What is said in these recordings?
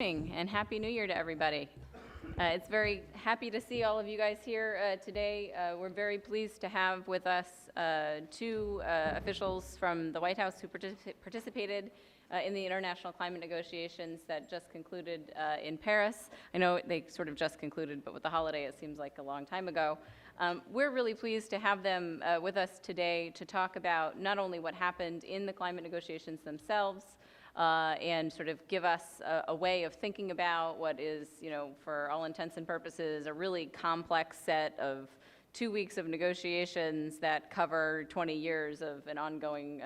And Happy New Year to everybody. It's very happy to see all of you guys here today. We're very pleased to have with us two officials from the White House who participated in the international climate negotiations that just concluded in Paris. I know they sort of just concluded, but with the holiday it seems like a long time ago. We're really pleased to have them with us today to talk about not only what happened in the climate negotiations themselves, and sort of give us a way of thinking about what is, for all intents and purposes, a really complex set of 2 weeks of negotiations that cover 20 years of an ongoing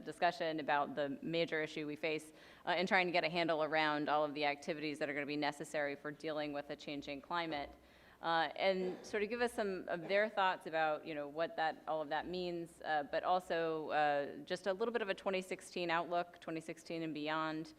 discussion about the major issue we face, and trying to get a handle around all of the activities that are going to be necessary for dealing with a changing climate. And sort of give us some of their thoughts about, what all of that means, but also just a little bit of a 2016 outlook, 2016 and beyond.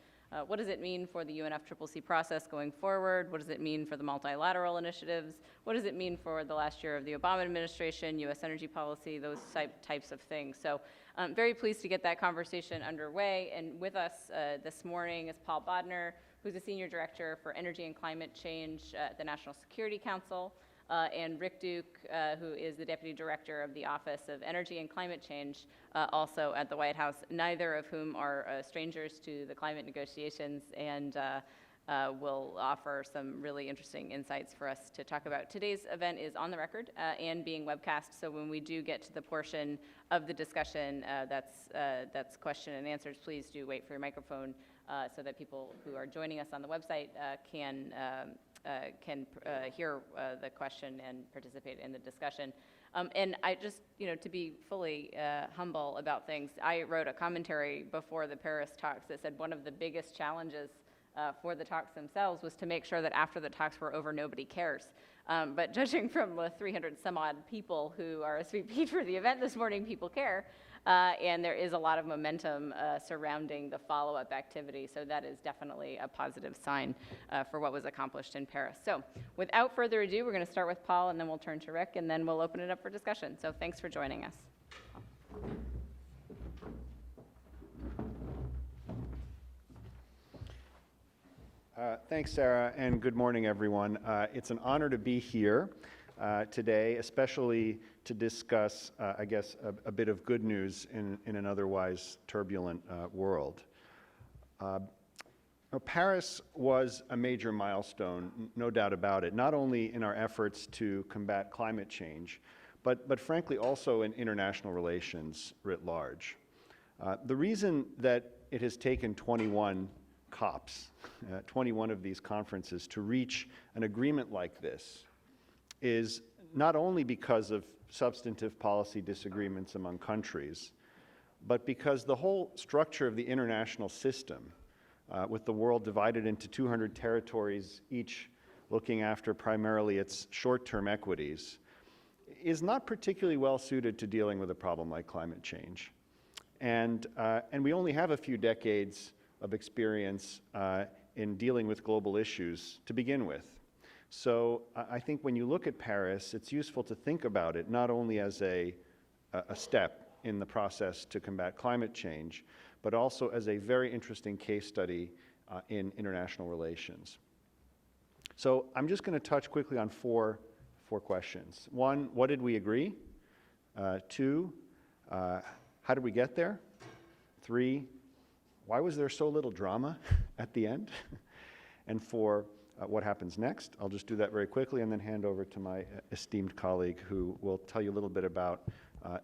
What does it mean for the UNFCCC process going forward? What does it mean for the multilateral initiatives? What does it mean for the last year of the Obama administration, U.S. energy policy, those types of things? So I'm very pleased to get that conversation underway. And with us this morning is Paul Bodnar, who's the Senior Director for Energy and Climate Change at the National Security Council, and Rick Duke, who is the Deputy Director of the Office of Energy and Climate Change, also at the White House, neither of whom are strangers to the climate negotiations, and will offer some really interesting insights for us to talk about. Today's event is on the record and being webcast, so when we do get to the portion of the discussion that's question and answers, please do wait for your microphone so that people who are joining us on the website can hear the question and participate in the discussion. And I just, to be fully humble about things, I wrote a commentary before the Paris talks that said one of the biggest challenges for the talks themselves was to make sure that after the talks were over, nobody cares. But judging from the 300 some odd people who RSVP'd for the event this morning, people care. And there is a lot of momentum surrounding the follow-up activity, so that is definitely a positive sign for what was accomplished in Paris. So without further ado, we're going to start with Paul, and then we'll turn to Rick, and then we'll open it up for discussion. So thanks for joining us. Thanks, Sarah, and good morning, everyone. It's an honor to be here today, especially to discuss, I guess, a bit of good news in an otherwise turbulent world. Paris was a major milestone, no doubt about it, not only in our efforts to combat climate change, but frankly also in international relations writ large. The reason that it has taken 21 COPs, 21 of these conferences, to reach an agreement like this is not only because of substantive policy disagreements among countries, but because the whole structure of the international system, with the world divided into 200 territories, each looking after primarily its short-term equities, is not particularly well suited to dealing with a problem like climate change. And we only have a few decades of experience in dealing with global issues to begin with. So I think when you look at Paris, it's useful to think about it not only as a step in the process to combat climate change, but also as a very interesting case study in international relations. So I'm just going to touch quickly on four questions. One, what did we agree? Two, how did we get there? Three, why was there so little drama at the end? And four, what happens next? I'll just do that very quickly and then hand over to my esteemed colleague who will tell you a little bit about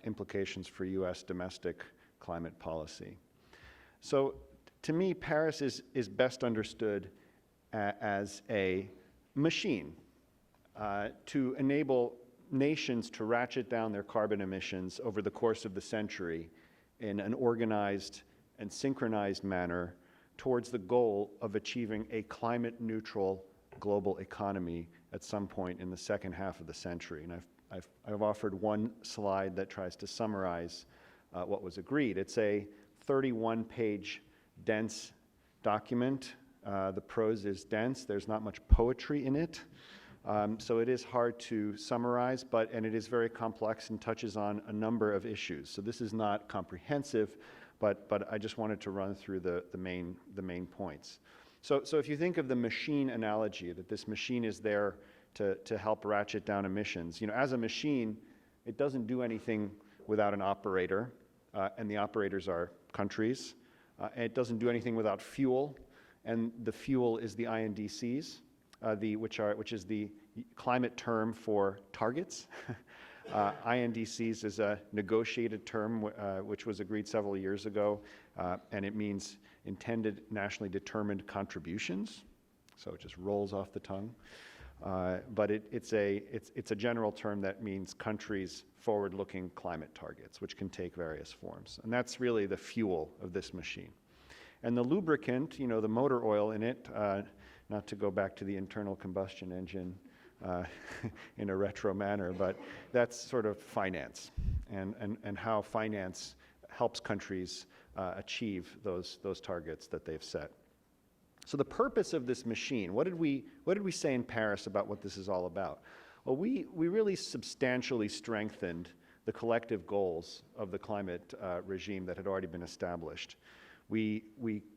implications for U.S. domestic climate policy. So to me, Paris is best understood as a machine to enable nations to ratchet down their carbon emissions over the course of the century in an organized and synchronized manner towards the goal of achieving a climate-neutral global economy at some point in the second half of the century. And I've offered one slide that tries to summarize what was agreed. It's a 31-page dense document. The prose is dense. There's not much poetry in it. So it is hard to summarize, and it is very complex and touches on a number of issues. So this is not comprehensive, but I just wanted to run through the main points. So if you think of the machine analogy, that this machine is there to help ratchet down emissions, as a machine, it doesn't do anything without an operator, and the operators are countries. And it doesn't do anything without fuel, and the fuel is the INDCs, which is the climate term for targets. INDCs is a negotiated term which was agreed several years ago, and it means intended nationally determined contributions. So it just rolls off the tongue. But it's a general term that means countries' forward-looking climate targets, which can take various forms. And that's really the fuel of this machine. And the lubricant, the motor oil in it, not to go back to the internal combustion engine in a retro manner, but that's sort of finance and how finance helps countries achieve those targets that they've set. So the purpose of this machine, what did we say in Paris about what this is all about? Well, we really substantially strengthened the collective goals of the climate regime that had already been established. We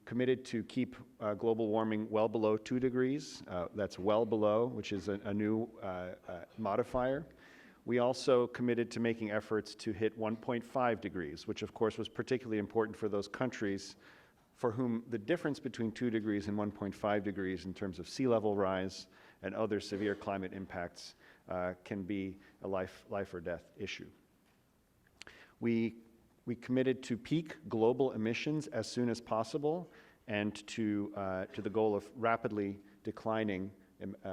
committed to keep global warming well below 2 degrees. That's well below, which is a new modifier. We also committed to making efforts to hit 1.5 degrees, which of course was particularly important for those countries for whom the difference between 2 degrees and 1.5 degrees in terms of sea level rise and other severe climate impacts can be a life or death issue. We committed to peak global emissions as soon as possible and to the goal of rapidly declining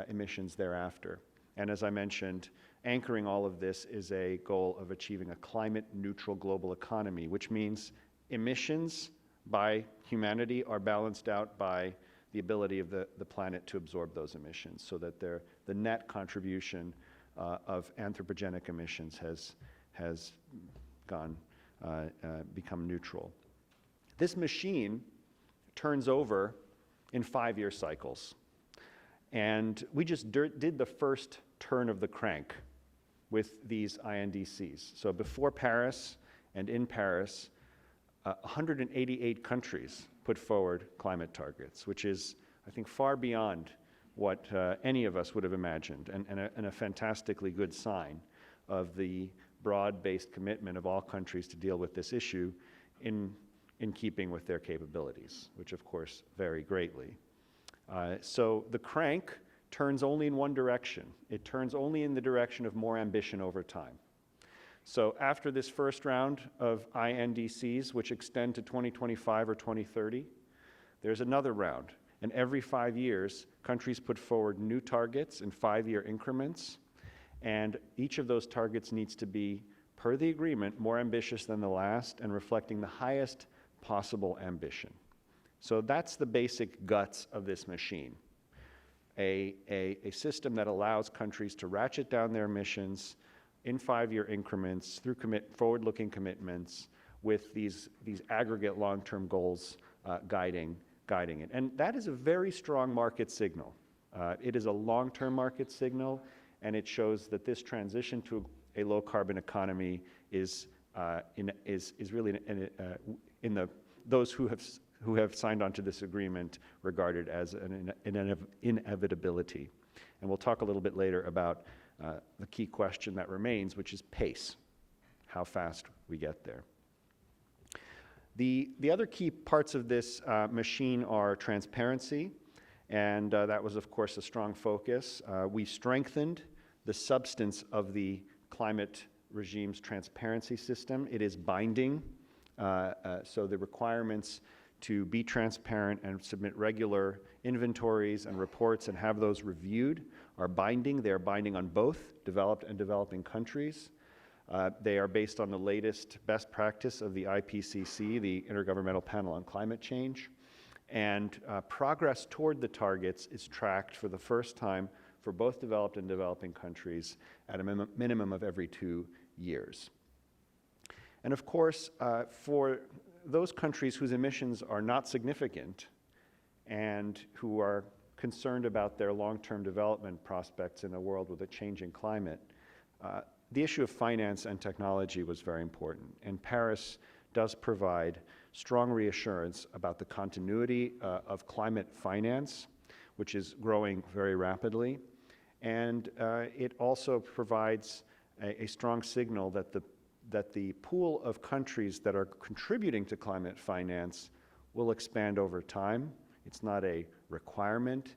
emissions thereafter. And as I mentioned, anchoring all of this is a goal of achieving a climate-neutral global economy, which means emissions by humanity are balanced out by the ability of the planet to absorb those emissions, so that the net contribution of anthropogenic emissions has become neutral. This machine turns over in 5-year cycles. And we just did the first turn of the crank with these INDCs. So before Paris and in Paris, 188 countries put forward climate targets, which is, I think, far beyond what any of us would have imagined, and a fantastically good sign of the broad-based commitment of all countries to deal with this issue in keeping with their capabilities, which of course vary greatly. So the crank turns only in one direction. It turns only in the direction of more ambition over time. So after this first round of INDCs, which extend to 2025 or 2030, there's another round. And every 5 years, countries put forward new targets in 5-year increments. And each of those targets needs to be, per the agreement, more ambitious than the last and reflecting the highest possible ambition. So that's the basic guts of this machine. A system that allows countries to ratchet down their emissions in 5-year increments through forward-looking commitments with these aggregate long-term goals guiding it. And that is a very strong market signal. It is a long-term market signal, and it shows that this transition to a low-carbon economy is really those who have signed on to this agreement regarded as an inevitability. And we'll talk a little bit later about the key question that remains, which is pace, how fast we get there. The other key parts of this machine are transparency, and that was, of course, a strong focus. We strengthened the substance of the climate regime's transparency system. It is binding, so the requirements to be transparent and submit regular inventories and reports and have those reviewed are binding. They are binding on both developed and developing countries. They are based on the latest best practice of the IPCC, the Intergovernmental Panel on Climate Change. And progress toward the targets is tracked for the first time for both developed and developing countries at a minimum of every 2 years. And of course, for those countries whose emissions are not significant and who are concerned about their long-term development prospects in a world with a changing climate, the issue of finance and technology was very important. And Paris does provide strong reassurance about the continuity of climate finance, which is growing very rapidly. And it also provides a strong signal that the pool of countries that are contributing to climate finance will expand over time. It's not a requirement,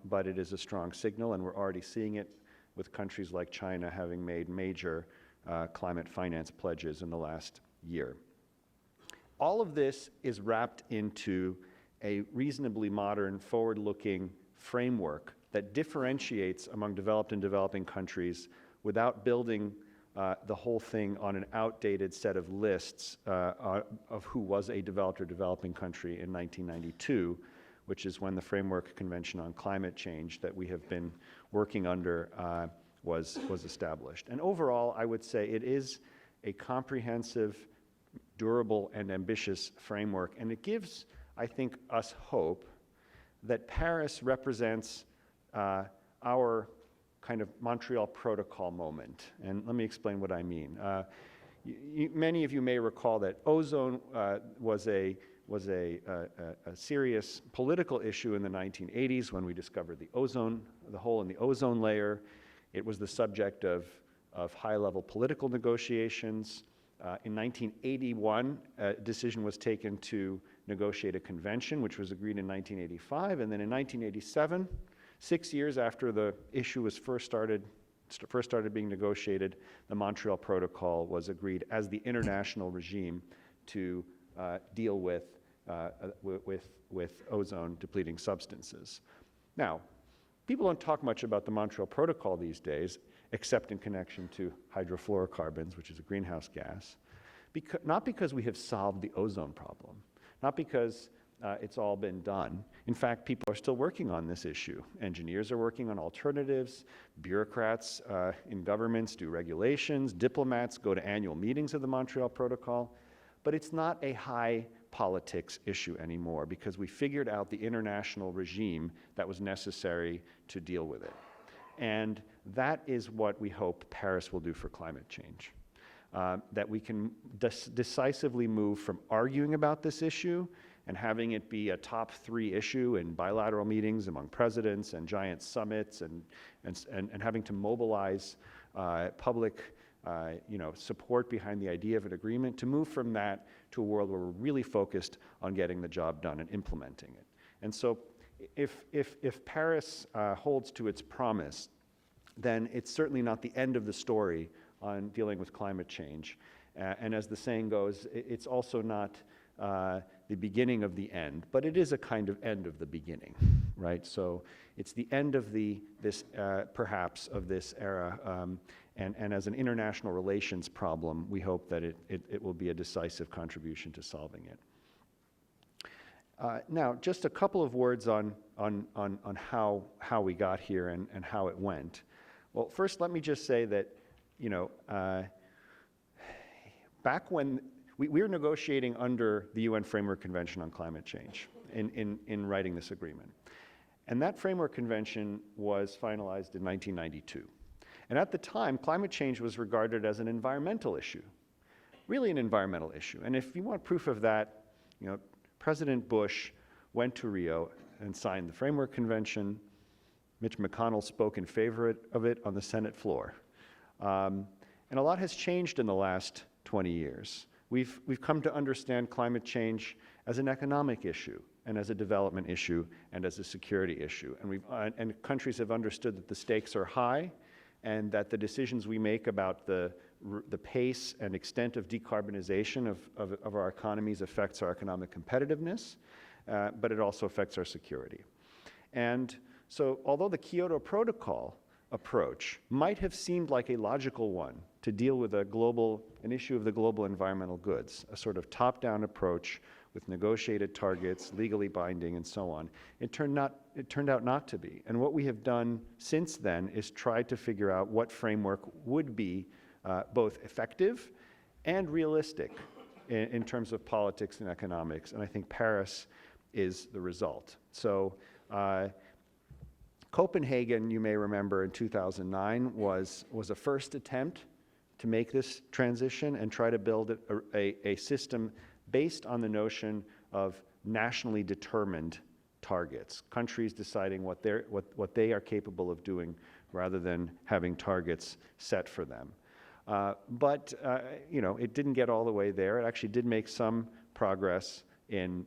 but it is a strong signal, and we're already seeing it with countries like China having made major climate finance pledges in the last year. All of this is wrapped into a reasonably modern, forward-looking framework that differentiates among developed and developing countries without building the whole thing on an outdated set of lists of who was a developed or developing country in 1992, which is when the Framework Convention on Climate Change that we have been working under was established. And overall, I would say it is a comprehensive, durable, and ambitious framework, and it gives, I think, us hope that Paris represents our kind of Montreal Protocol moment. And let me explain what I mean. Many of you may recall that ozone was a serious political issue in the 1980s when we discovered the hole in the ozone layer. It was the subject of high-level political negotiations. In 1981, a decision was taken to negotiate a convention, which was agreed in 1985, and then in 1987, 6 years after the issue was first started being negotiated, the Montreal Protocol was agreed as the international regime to deal with ozone-depleting substances. Now, people don't talk much about the Montreal Protocol these days, except in connection to hydrofluorocarbons, which is a greenhouse gas, not because we have solved the ozone problem, not because it's all been done. In fact, people are still working on this issue. Engineers are working on alternatives, bureaucrats in governments do regulations, diplomats go to annual meetings of the Montreal Protocol, but it's not a high politics issue anymore because we figured out the international regime that was necessary to deal with it. And that is what we hope Paris will do for climate change. That we can decisively move from arguing about this issue and having it be a top 3 issue in bilateral meetings among presidents and giant summits and having to mobilize public support behind the idea of an agreement, to move from that to a world where we're really focused on getting the job done and implementing it. And so if Paris holds to its promise, then it's certainly not the end of the story on dealing with climate change. And as the saying goes, it's also not the beginning of the end, but it is a kind of end of the beginning, right? So it's the end of perhaps of this era, and as an international relations problem, we hope that it will be a decisive contribution to solving it. Now, just a couple of words on how we got here and how it went. Well, first, let me just say that, back when we were negotiating under the UN Framework Convention on Climate Change in writing this agreement. And that Framework Convention was finalized in 1992. And at the time, climate change was regarded as an environmental issue, really an environmental issue. And if you want proof of that, President Bush went to Rio and signed the Framework Convention. Mitch McConnell spoke in favor of it on the Senate floor. And a lot has changed in the last 20 years. We've come to understand climate change as an economic issue and as a development issue and as a security issue. And countries have understood that the stakes are high and that the decisions we make about the pace and extent of decarbonization of our economies affects our economic competitiveness, but it also affects our security. And so although the Kyoto Protocol approach might have seemed like a logical one to deal with an issue of the global environmental goods, a sort of top-down approach with negotiated targets, legally binding, and so on, it turned out not to be. And what we have done since then is try to figure out what framework would be both effective and realistic in terms of politics and economics, and I think Paris is the result. So Copenhagen, you may remember, in 2009 was a first attempt to make this transition and try to build a system based on the notion of nationally determined targets, countries deciding what they are capable of doing rather than having targets set for them. But it didn't get all the way there. It actually did make some progress in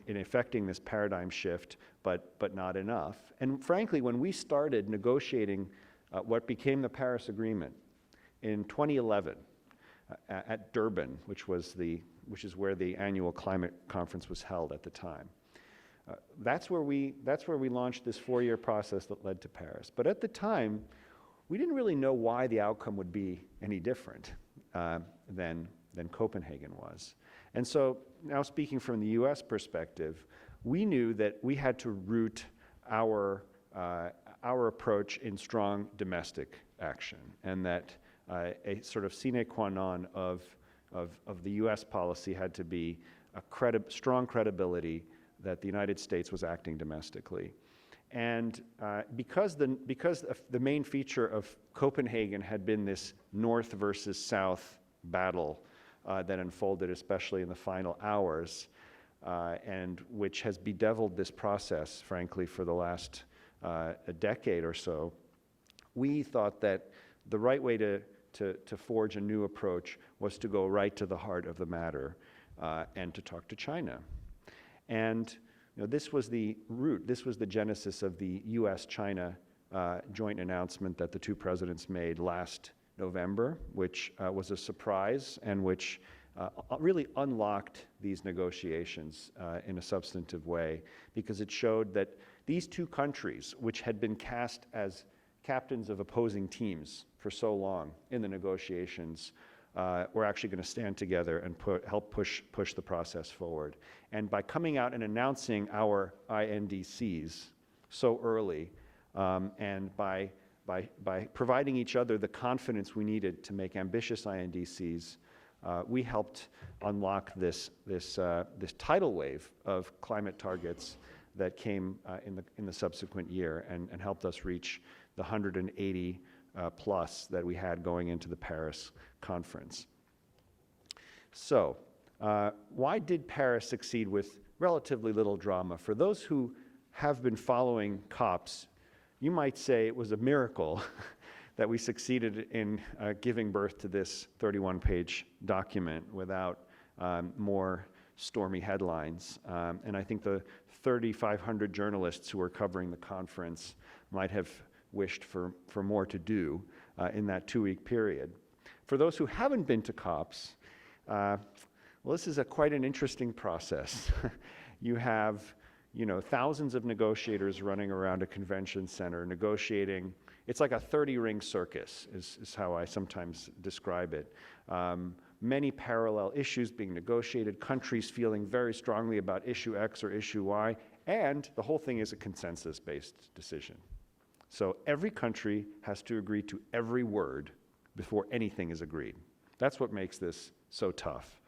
effecting this paradigm shift, but not enough. And frankly, when we started negotiating what became the Paris Agreement in 2011 at Durban, which is where the annual climate conference was held at the time, that's where we launched this 4-year process that led to Paris. But at the time, we didn't really know why the outcome would be any different than Copenhagen was. And so now speaking from the US perspective, we knew that we had to root our approach in strong domestic action, and that a sort of sine qua non of the US policy had to be a strong credibility that the United States was acting domestically. And because the main feature of Copenhagen had been this North versus South battle that unfolded, especially in the final hours, and which has bedeviled this process, frankly, for the last a decade or so, we thought that the right way to forge a new approach was to go right to the heart of the matter and to talk to China. And this was the root, this was the genesis of the US-China joint announcement that the two presidents made last November, which was a surprise and which really unlocked these negotiations in a substantive way, because it showed that these two countries, which had been cast as captains of opposing teams for so long in the negotiations, were actually going to stand together and help push the process forward. And by coming out and announcing our INDCs so early, and by providing each other the confidence we needed to make ambitious INDCs, we helped unlock this tidal wave of climate targets that came in the subsequent year and helped us reach the 180 plus that we had going into the Paris conference. So, why did Paris succeed with relatively little drama? For those who have been following COPs, you might say it was a miracle that we succeeded in giving birth to this 31-page document without more stormy headlines. And I think the 3,500 journalists who were covering the conference might have wished for more to do in that 2-week period. For those who haven't been to COPs, well, this is quite an interesting process. You have, thousands of negotiators running around a convention center negotiating. It's like a 30-ring circus is how I sometimes describe it. Many parallel issues being negotiated, countries feeling very strongly about issue X or issue Y, and the whole thing is a consensus-based decision. So every country has to agree to every word before anything is agreed. That's what makes this so tough.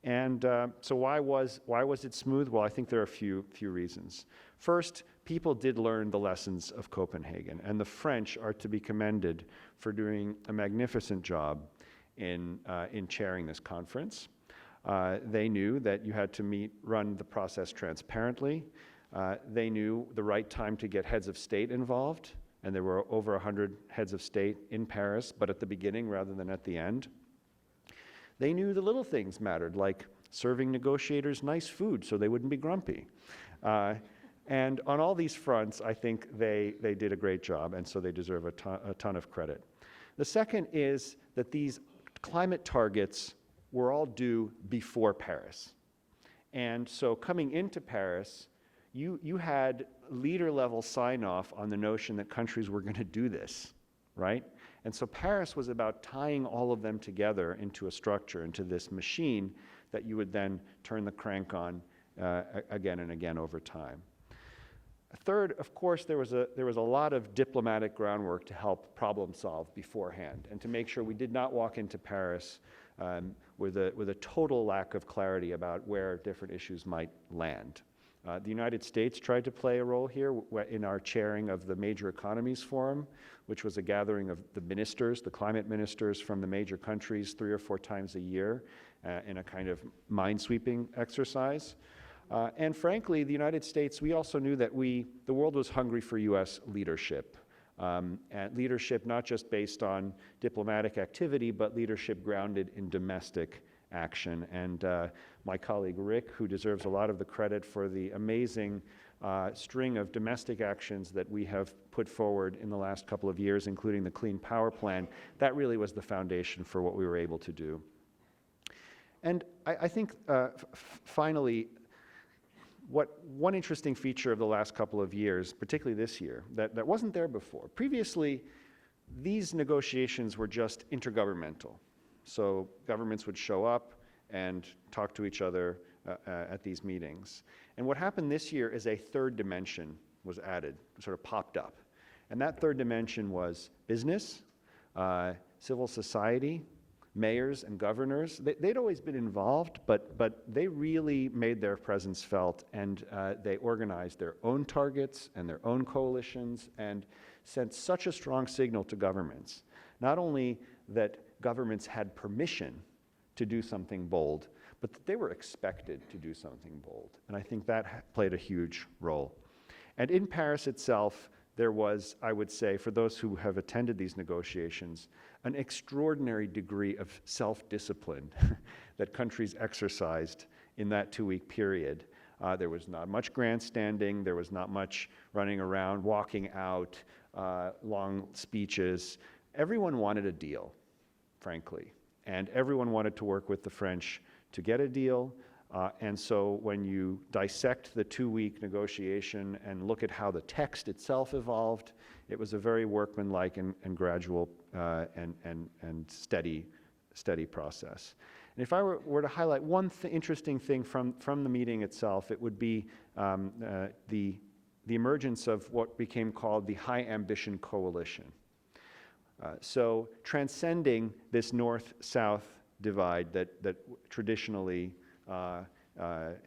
And so why was it smooth? Well, I think there are a few reasons. First, people did learn the lessons of Copenhagen, and the French are to be commended for doing a magnificent job in chairing this conference. They knew that you had to run the process transparently. They knew the right time to get heads of state involved, and there were over 100 heads of state in Paris, but at the beginning rather than at the end. They knew the little things mattered, like serving negotiators nice food so they wouldn't be grumpy. And on all these fronts, I think they did a great job, and so they deserve a ton of credit. The second is that these climate targets were all due before Paris. And so coming into Paris, you had leader-level sign-off on the notion that countries were going to do this, right? And so Paris was about tying all of them together into a structure, into this machine that you would then turn the crank on again and again over time. Third, of course, there was a lot of diplomatic groundwork to help problem solve beforehand and to make sure we did not walk into Paris with a total lack of clarity about where different issues might land. The United States tried to play a role here in our chairing of the Major Economies Forum, which was a gathering of the ministers, the climate ministers from the major countries 3 or 4 times a year. in a kind of mind-sweeping exercise. And frankly, the United States, we also knew that the world was hungry for U.S. leadership. And leadership not just based on diplomatic activity, but leadership grounded in domestic action. And my colleague Rick, who deserves a lot of the credit for the amazing string of domestic actions that we have put forward in the last couple of years, including the Clean Power Plan, that really was the foundation for what we were able to do. And I think, finally, one interesting feature of the last couple of years, particularly this year, that wasn't there before. Previously, these negotiations were just intergovernmental. So governments would show up and talk to each other at these meetings. And what happened this year is a third dimension was added, sort of popped up. And that third dimension was business, civil society, mayors and governors. They'd always been involved, but they really made their presence felt, and they organized their own targets and their own coalitions and sent such a strong signal to governments, not only that governments had permission to do something bold, but that they were expected to do something bold. And I think that played a huge role. And in Paris itself, there was, I would say, for those who have attended these negotiations, an extraordinary degree of self-discipline that countries exercised in that 2-week period. There was not much grandstanding, there was not much running around, walking out, long speeches. Everyone wanted a deal, frankly, and everyone wanted to work with the French to get a deal. And so when you dissect the 2-week negotiation and look at how the text itself evolved, it was a very workmanlike and gradual and steady process. And if I were to highlight one interesting thing from the meeting itself, it would be the emergence of what became called the High Ambition Coalition. So transcending this north-south divide that traditionally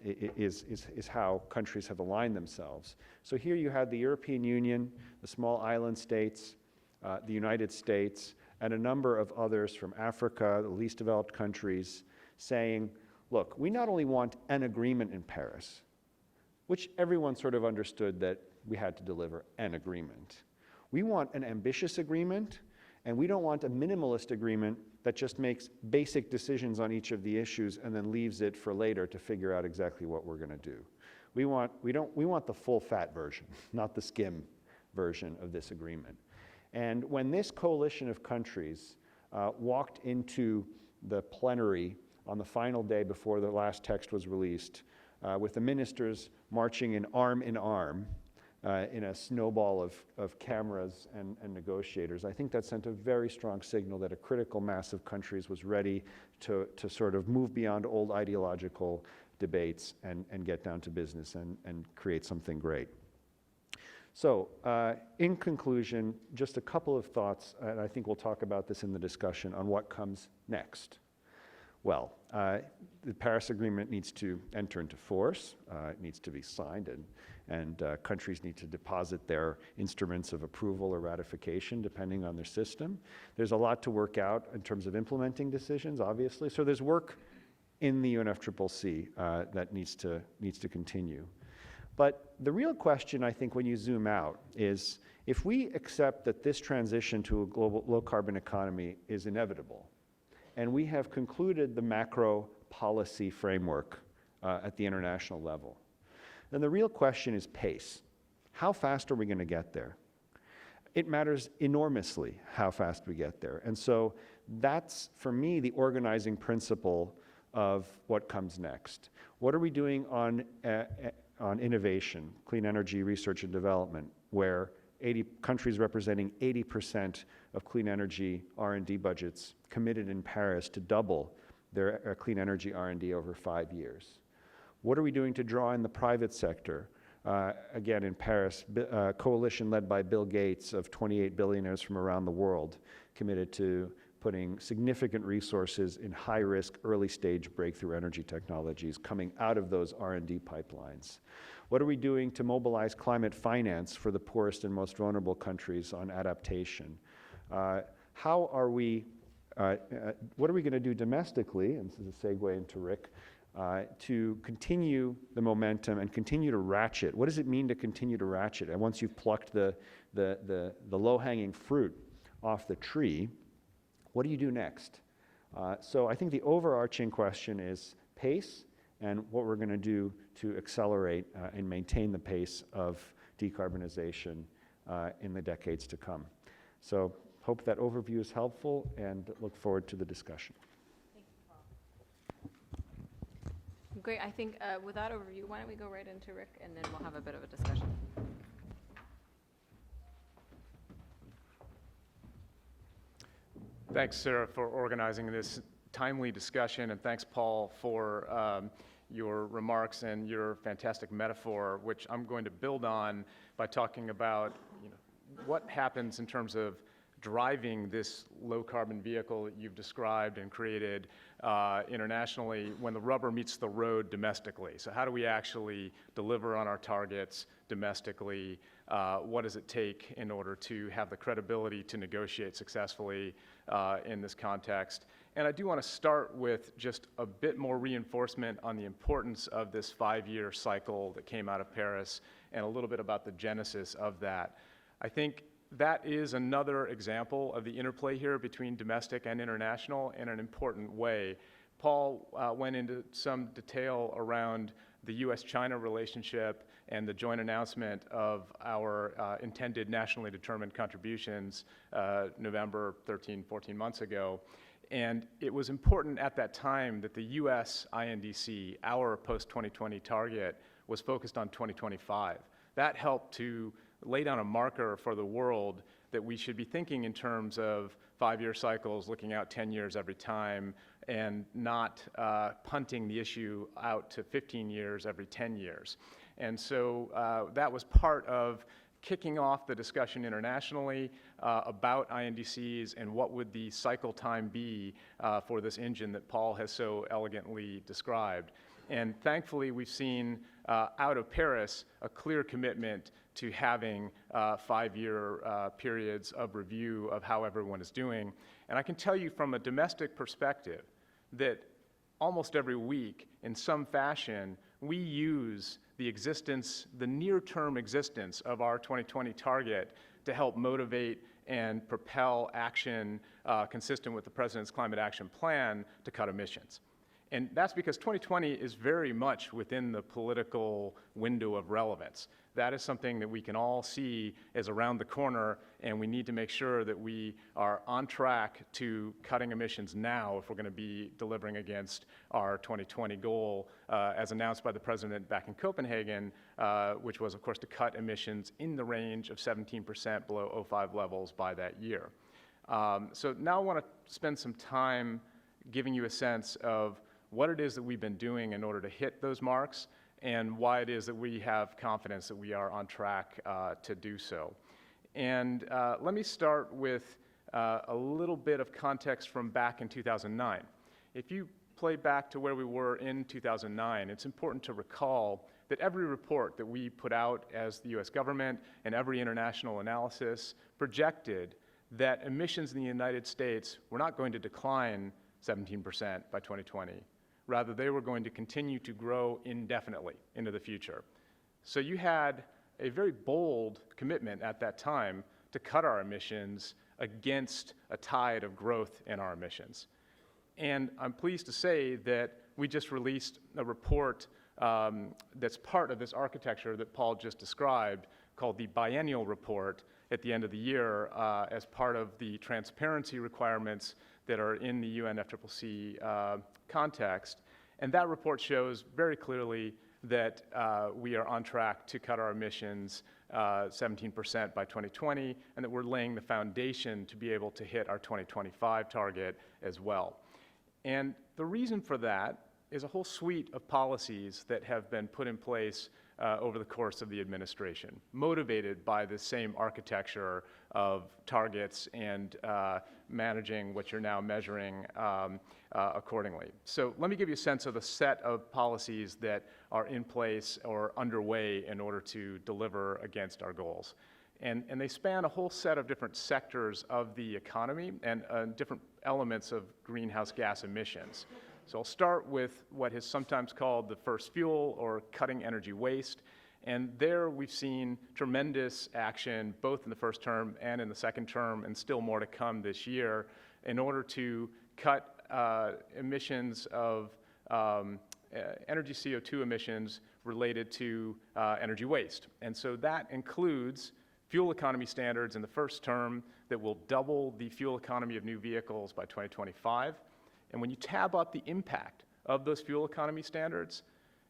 is how countries have aligned themselves. So here you had the European Union, the small island states, the United States, and a number of others from Africa, the least developed countries, saying, look, we not only want an agreement in Paris, which everyone sort of understood that we had to deliver an agreement. We want an ambitious agreement, and we don't want a minimalist agreement that just makes basic decisions on each of the issues and then leaves it for later to figure out exactly what we're going to do. We want the full fat version, not the skim version of this agreement. And when this coalition of countries walked into the plenary on the final day before the last text was released, with the ministers marching in arm, in a snowball of cameras and negotiators, I think that sent a very strong signal that a critical mass of countries was ready to sort of move beyond old ideological debates and get down to business and create something great. So, in conclusion, just a couple of thoughts, and I think we'll talk about this in the discussion on what comes next. Well, the Paris Agreement needs to enter into force. It needs to be signed, and countries need to deposit their instruments of approval or ratification, depending on their system. There's a lot to work out in terms of implementing decisions, obviously. So there's work in the UNFCCC that needs to continue. But the real question, I think, when you zoom out is, if we accept that this transition to a global low-carbon economy is inevitable, and we have concluded the macro policy framework at the international level, then the real question is pace. How fast are we going to get there? It matters enormously how fast we get there. And so that's, for me, the organizing principle of what comes next. What are we doing on innovation, clean energy research and development, where 80 countries representing 80% of clean energy R&D budgets committed in Paris to double their clean energy R&D over 5 years? What are we doing to draw in the private sector? Again, in Paris, a coalition led by Bill Gates of 28 billionaires from around the world committed to putting significant resources in high-risk, early-stage breakthrough energy technologies coming out of those R&D pipelines. What are we doing to mobilize climate finance for the poorest and most vulnerable countries on adaptation? How are we What are we going to do domestically, and this is a segue into Rick, to continue the momentum and continue to ratchet? What does it mean to continue to ratchet? And once you've plucked the low-hanging fruit off the tree, what do you do next? So I think the overarching question is pace and what we're going to do to accelerate and maintain the pace of decarbonization in the decades to come. So hope that overview is helpful and look forward to the discussion. Thank you, Paul. Great. I think with that overview, why don't we go right into Rick, and then we'll have a bit of a discussion. Thanks, Sarah, for organizing this timely discussion, and thanks, Paul, for your remarks and your fantastic metaphor, which I'm going to build on by talking about what happens in terms of driving this low-carbon vehicle that you've described and created internationally when the rubber meets the road domestically. So how do we actually deliver on our targets domestically? What does it take in order to have the credibility to negotiate successfully in this context? And I do want to start with just a bit more reinforcement on the importance of this 5-year cycle that came out of Paris and a little bit about the genesis of that. I think that is another example of the interplay here between domestic and international in an important way. Paul went into some detail around the U.S.-China relationship and the joint announcement of our intended nationally determined contributions November 14 months ago. And it was important at that time that the U.S. INDC, our post-2020 target, was focused on 2025. That helped to lay down a marker for the world that we should be thinking in terms of 5-year cycles, looking out 10 years every time, and not punting the issue out to 15 years every 10 years. And so that was part of kicking off the discussion internationally about INDCs and what would the cycle time be for this engine that Paul has so elegantly described. And thankfully, we've seen out of Paris a clear commitment to having 5-year periods of review of how everyone is doing. And I can tell you from a domestic perspective that almost every week, in some fashion, we use the existence, the near-term existence of our 2020 target to help motivate and propel action consistent with the President's Climate Action Plan to cut emissions. And that's because 2020 is very much within the political window of relevance. That is something that we can all see as around the corner, and we need to make sure that we are on track to cutting emissions now if we're going to be delivering against our 2020 goal, as announced by the President back in Copenhagen, which was, of course, to cut emissions in the range of 17% below 05 levels by that year. So now I want to spend some time giving you a sense of what it is that we've been doing in order to hit those marks and why it is that we have confidence that we are on track to do so. And let me start with a little bit of context from back in 2009. If you play back to where we were in 2009, it's important to recall that every report that we put out as the U.S. government and every international analysis projected that emissions in the United States were not going to decline 17% by 2020. Rather, they were going to continue to grow indefinitely into the future. So you had a very bold commitment at that time to cut our emissions against a tide of growth in our emissions. And I'm pleased to say that we just released a report that's part of this architecture that Paul just described, called the biennial report, at the end of the year as part of the transparency requirements that are in the UNFCCC context. And that report shows very clearly that we are on track to cut our emissions 17% by 2020, and that we're laying the foundation to be able to hit our 2025 target as well. And the reason for that is a whole suite of policies that have been put in place over the course of the administration, motivated by the same architecture of targets and managing what you're now measuring accordingly. So let me give you a sense of the set of policies that are in place or underway in order to deliver against our goals. And they span a whole set of different sectors of the economy and different elements of greenhouse gas emissions. So I'll start with what is sometimes called the first fuel or cutting energy waste. And there we've seen tremendous action both in the first term and in the second term, and still more to come this year, in order to cut emissions of energy CO2 emissions related to energy waste. And so that includes fuel economy standards in the first term that will double the fuel economy of new vehicles by 2025. And when you tab up the impact of those fuel economy standards,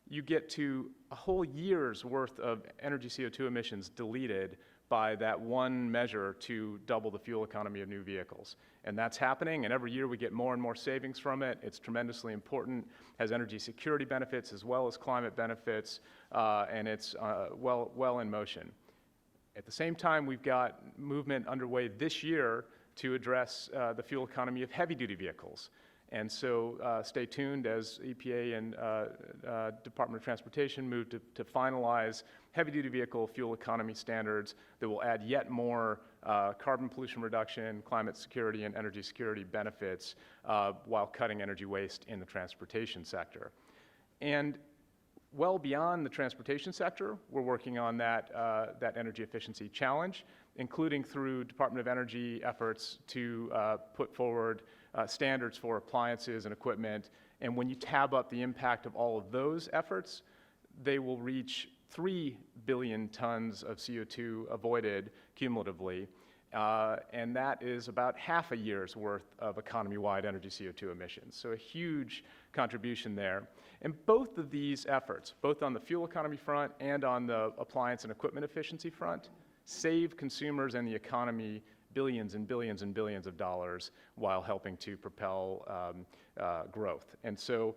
you get to a whole year's worth of energy CO2 emissions deleted by that one measure to double the fuel economy of new vehicles. And that's happening, and every year we get more and more savings from it. It's tremendously important, has energy security benefits as well as climate benefits, and it's well in motion. At the same time, we've got movement underway this year to address the fuel economy of heavy-duty vehicles. And so stay tuned as EPA and Department of Transportation move to finalize heavy-duty vehicle fuel economy standards that will add yet more carbon pollution reduction, climate security, and energy security benefits while cutting energy waste in the transportation sector. And well beyond the transportation sector, we're working on that energy efficiency challenge, including through Department of Energy efforts to put forward standards for appliances and equipment. And when you tab up the impact of all of those efforts, they will reach 3 billion tons of CO2 avoided cumulatively. And that is about half a year's worth of economy-wide energy CO2 emissions. So a huge contribution there. And both of these efforts, both on the fuel economy front and on the appliance and equipment efficiency front, save consumers and the economy billions and billions and billions of dollars while helping to propel growth. And so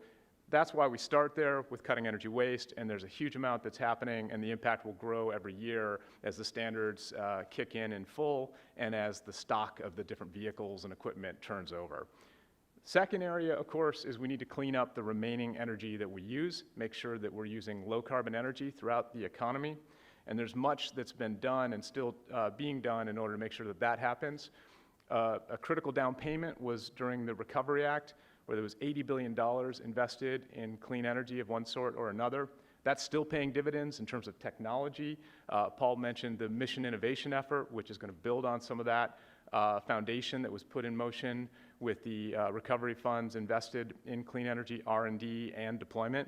that's why we start there with cutting energy waste, and there's a huge amount that's happening, and the impact will grow every year as the standards kick in full and as the stock of the different vehicles and equipment turns over. Second area, of course, is we need to clean up the remaining energy that we use, make sure that we're using low carbon energy throughout the economy. And there's much that's been done and still being done in order to make sure that that happens. A critical down payment was during the Recovery Act, where there was $80 billion invested in clean energy of one sort or another. That's still paying dividends in terms of technology. Paul mentioned the mission innovation effort, which is going to build on some of that foundation that was put in motion with the recovery funds invested in clean energy R&D and deployment.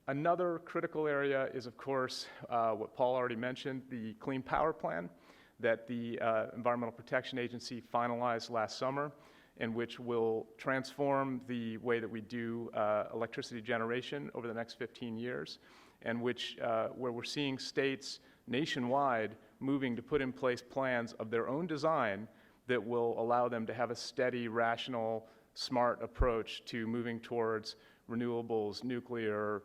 Another critical area is, of course, what Paul already mentioned, the Clean Power Plan that the Environmental Protection Agency finalized last summer, and which will transform the way that we do electricity generation over the next 15 years, and which, where we're seeing states nationwide moving to put in place plans of their own design that will allow them to have a steady, rational, smart approach to moving towards renewables, nuclear,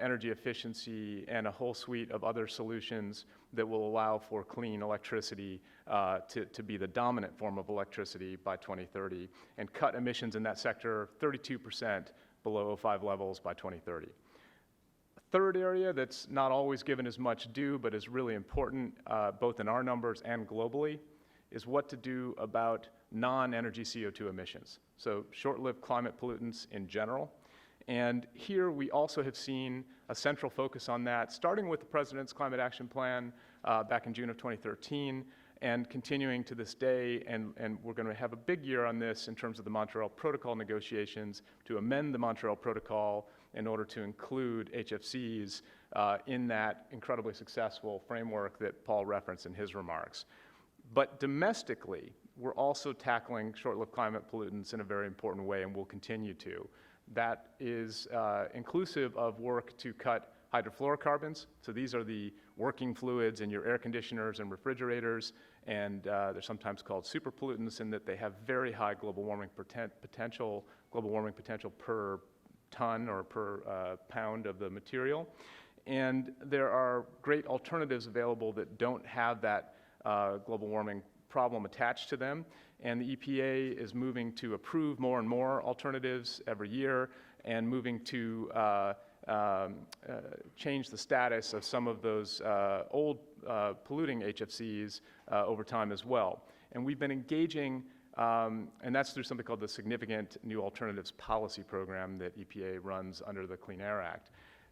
energy efficiency, and a whole suite of other solutions that will allow for clean electricity to be the dominant form of electricity by 2030, and cut emissions in that sector 32% below 05 levels by 2030. A third area that's not always given as much due, but is really important, both in our numbers and globally, is what to do about non-energy CO2 emissions. So short-lived climate pollutants in general. And here we also have seen a central focus on that, starting with the President's Climate Action Plan back in June of 2013, and continuing to this day, and we're going to have a big year on this in terms of the Montreal Protocol negotiations to amend the Montreal Protocol in order to include HFCs in that incredibly successful framework that Paul referenced in his remarks. But domestically, we're also tackling short-lived climate pollutants in a very important way, and will continue to. That is inclusive of work to cut hydrofluorocarbons. So these are the working fluids in your air conditioners and refrigerators, and they're sometimes called super pollutants in that they have very high global warming potential per ton or per pound of the material. And there are great alternatives available that don't have that global warming problem attached to them, and the EPA is moving to approve more and more alternatives every year, and moving to change the status of some of those old polluting HFCs over time as well. And we've been engaging, and that's through something called the Significant New Alternatives Policy Program that EPA runs under the Clean Air Act.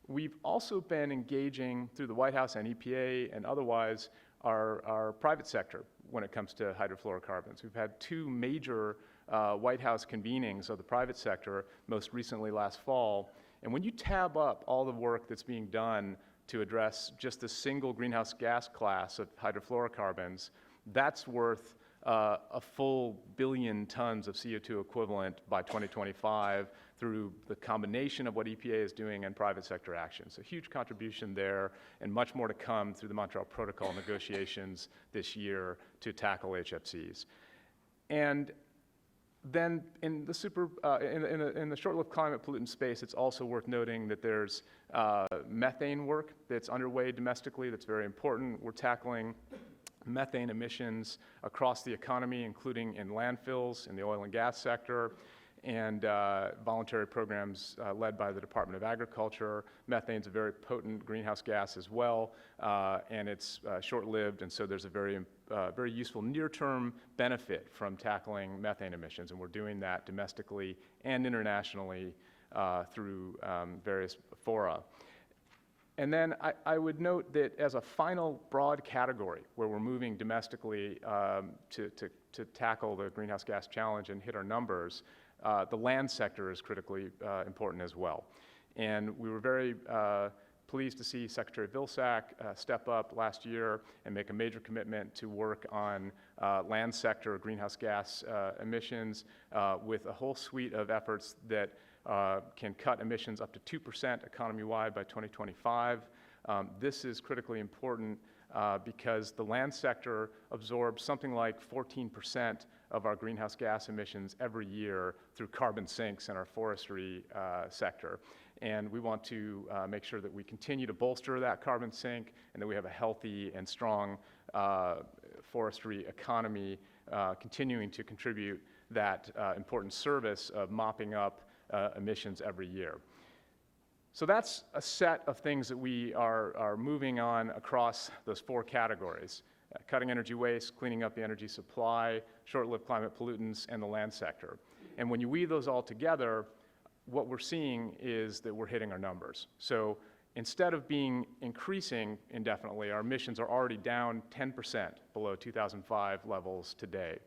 We've also been engaging through the White House and EPA and otherwise our private sector when it comes to hydrofluorocarbons. We've had two major White House convenings of the private sector, most recently last fall. And when you tab up all the work that's being done to address just the single greenhouse gas class of hydrofluorocarbons, that's worth a full billion tons of CO2 equivalent by 2025 through the combination of what EPA is doing and private sector action. So huge contribution there, and much more to come through the Montreal Protocol negotiations this year to tackle HFCs. And then in the in the short-lived climate pollutant space, it's also worth noting that there's methane work that's underway domestically that's very important. We're tackling methane emissions across the economy, including in landfills, in the oil and gas sector, and voluntary programs led by the Department of Agriculture. Methane's a very potent greenhouse gas as well, and it's short-lived, and so there's a very useful near-term benefit from tackling methane emissions, and we're doing that domestically and internationally through various fora. And then I would note that as a final broad category where we're moving domestically to tackle the greenhouse gas challenge and hit our numbers, the land sector is critically important as well. And we were very pleased to see Secretary Vilsack step up last year and make a major commitment to work on land sector greenhouse gas emissions with a whole suite of efforts that can cut emissions up to 2% economy-wide by 2025. This is critically important because the land sector absorbs something like 14% of our greenhouse gas emissions every year through carbon sinks in our forestry sector. And we want to make sure that we continue to bolster that carbon sink and that we have a healthy and strong forestry economy continuing to contribute that important service of mopping up emissions every year. So that's a set of things that we are moving on across those four categories: cutting energy waste, cleaning up the energy supply, short-lived climate pollutants, and the land sector. And when you weave those all together, what we're seeing is that we're hitting our numbers. So instead of increasing indefinitely, our emissions are already down 10% below 2005 levels today.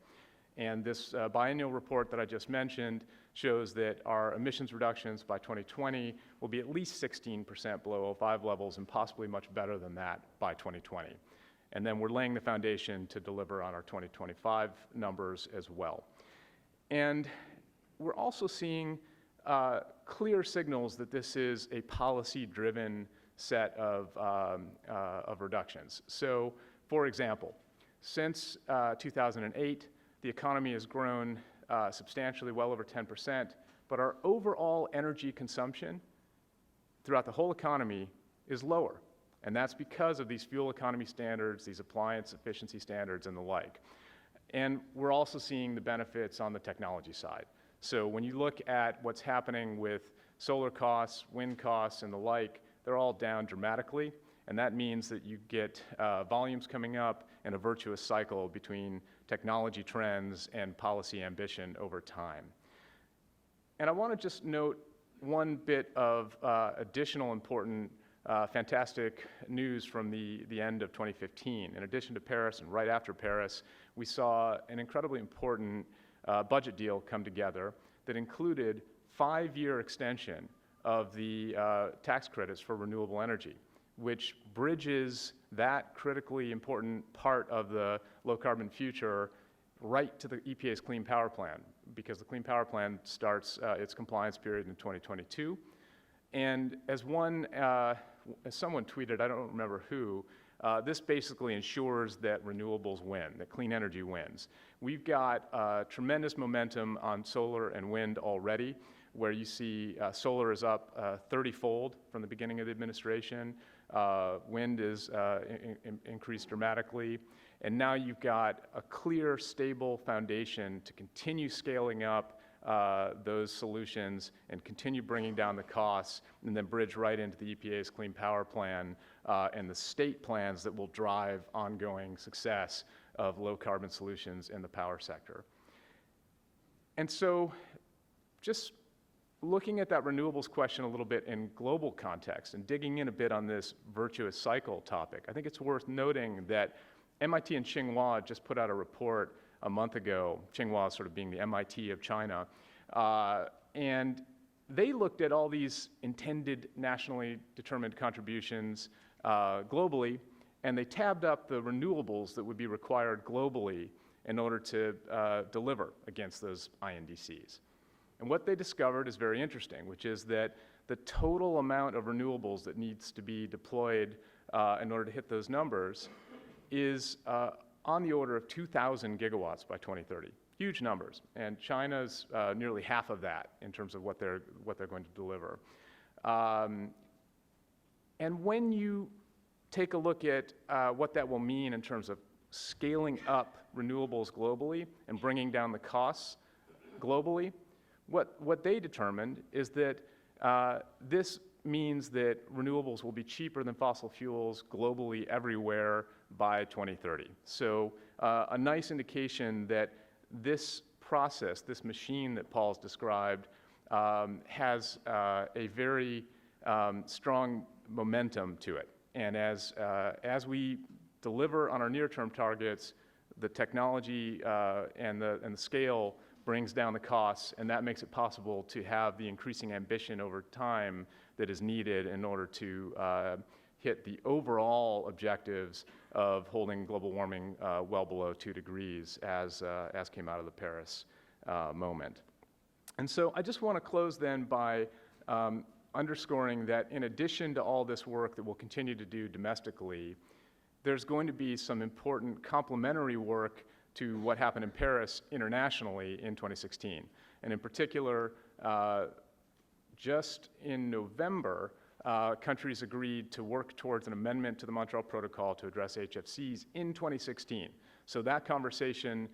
And this biennial report that I just mentioned shows that our emissions reductions by 2020 will be at least 16% below 05 levels and possibly much better than that by 2020. And then we're laying the foundation to deliver on our 2025 numbers as well. And we're also seeing clear signals that this is a policy-driven set of reductions. So, for example, since 2008, the economy has grown substantially, well over 10%, but our overall energy consumption throughout the whole economy is lower. And that's because of these fuel economy standards, these appliance efficiency standards, and the like. And we're also seeing the benefits on the technology side. So when you look at what's happening with solar costs, wind costs, and the like, they're all down dramatically. And that means that you get volumes coming up and a virtuous cycle between technology trends and policy ambition over time. And I want to just note one bit of additional important fantastic news from the end of 2015. In addition to Paris and right after Paris, we saw an incredibly important budget deal come together that included 5-year extension of the tax credits for renewable energy, which bridges that critically important part of the low-carbon future right to the EPA's Clean Power Plan, because the Clean Power Plan starts its compliance period in 2022. And as someone tweeted, I don't remember who, this basically ensures that renewables win, that clean energy wins. We've got tremendous momentum on solar and wind already, where you see solar is up 30-fold from the beginning of the administration. Wind is increased dramatically. And now you've got a clear, stable foundation to continue scaling up those solutions and continue bringing down the costs, and then bridge right into the EPA's Clean Power Plan and the state plans that will drive ongoing success of low-carbon solutions in the power sector. And so just looking at that renewables question a little bit in global context and digging in a bit on this virtuous cycle topic, I think it's worth noting that MIT and Tsinghua just put out a report a month ago, Tsinghua sort of being the MIT of China, and they looked at all these intended nationally determined contributions globally, and they tabbed up the renewables that would be required globally in order to deliver against those INDCs. And what they discovered is very interesting, which is that the total amount of renewables that needs to be deployed in order to hit those numbers is on the order of 2,000 gigawatts by 2030. Huge numbers, and China's nearly half of that in terms of what they're going to deliver. And when you take a look at what that will mean in terms of scaling up renewables globally and bringing down the costs globally, what they determined is that this means that renewables will be cheaper than fossil fuels globally everywhere by 2030. So a nice indication that this process, this machine that Paul's described, has a very strong momentum to it. And as we deliver on our near-term targets, the technology and the scale brings down the costs, and that makes it possible to have the increasing ambition over time that is needed in order to hit the overall objectives of holding global warming well below 2 degrees as came out of the Paris moment. And so I just want to close then by underscoring that in addition to all this work that we'll continue to do domestically, there's going to be some important complementary work to what happened in Paris internationally in 2016. And in particular, just in November, countries agreed to work towards an amendment to the Montreal Protocol to address HFCs in 2016. So that conversation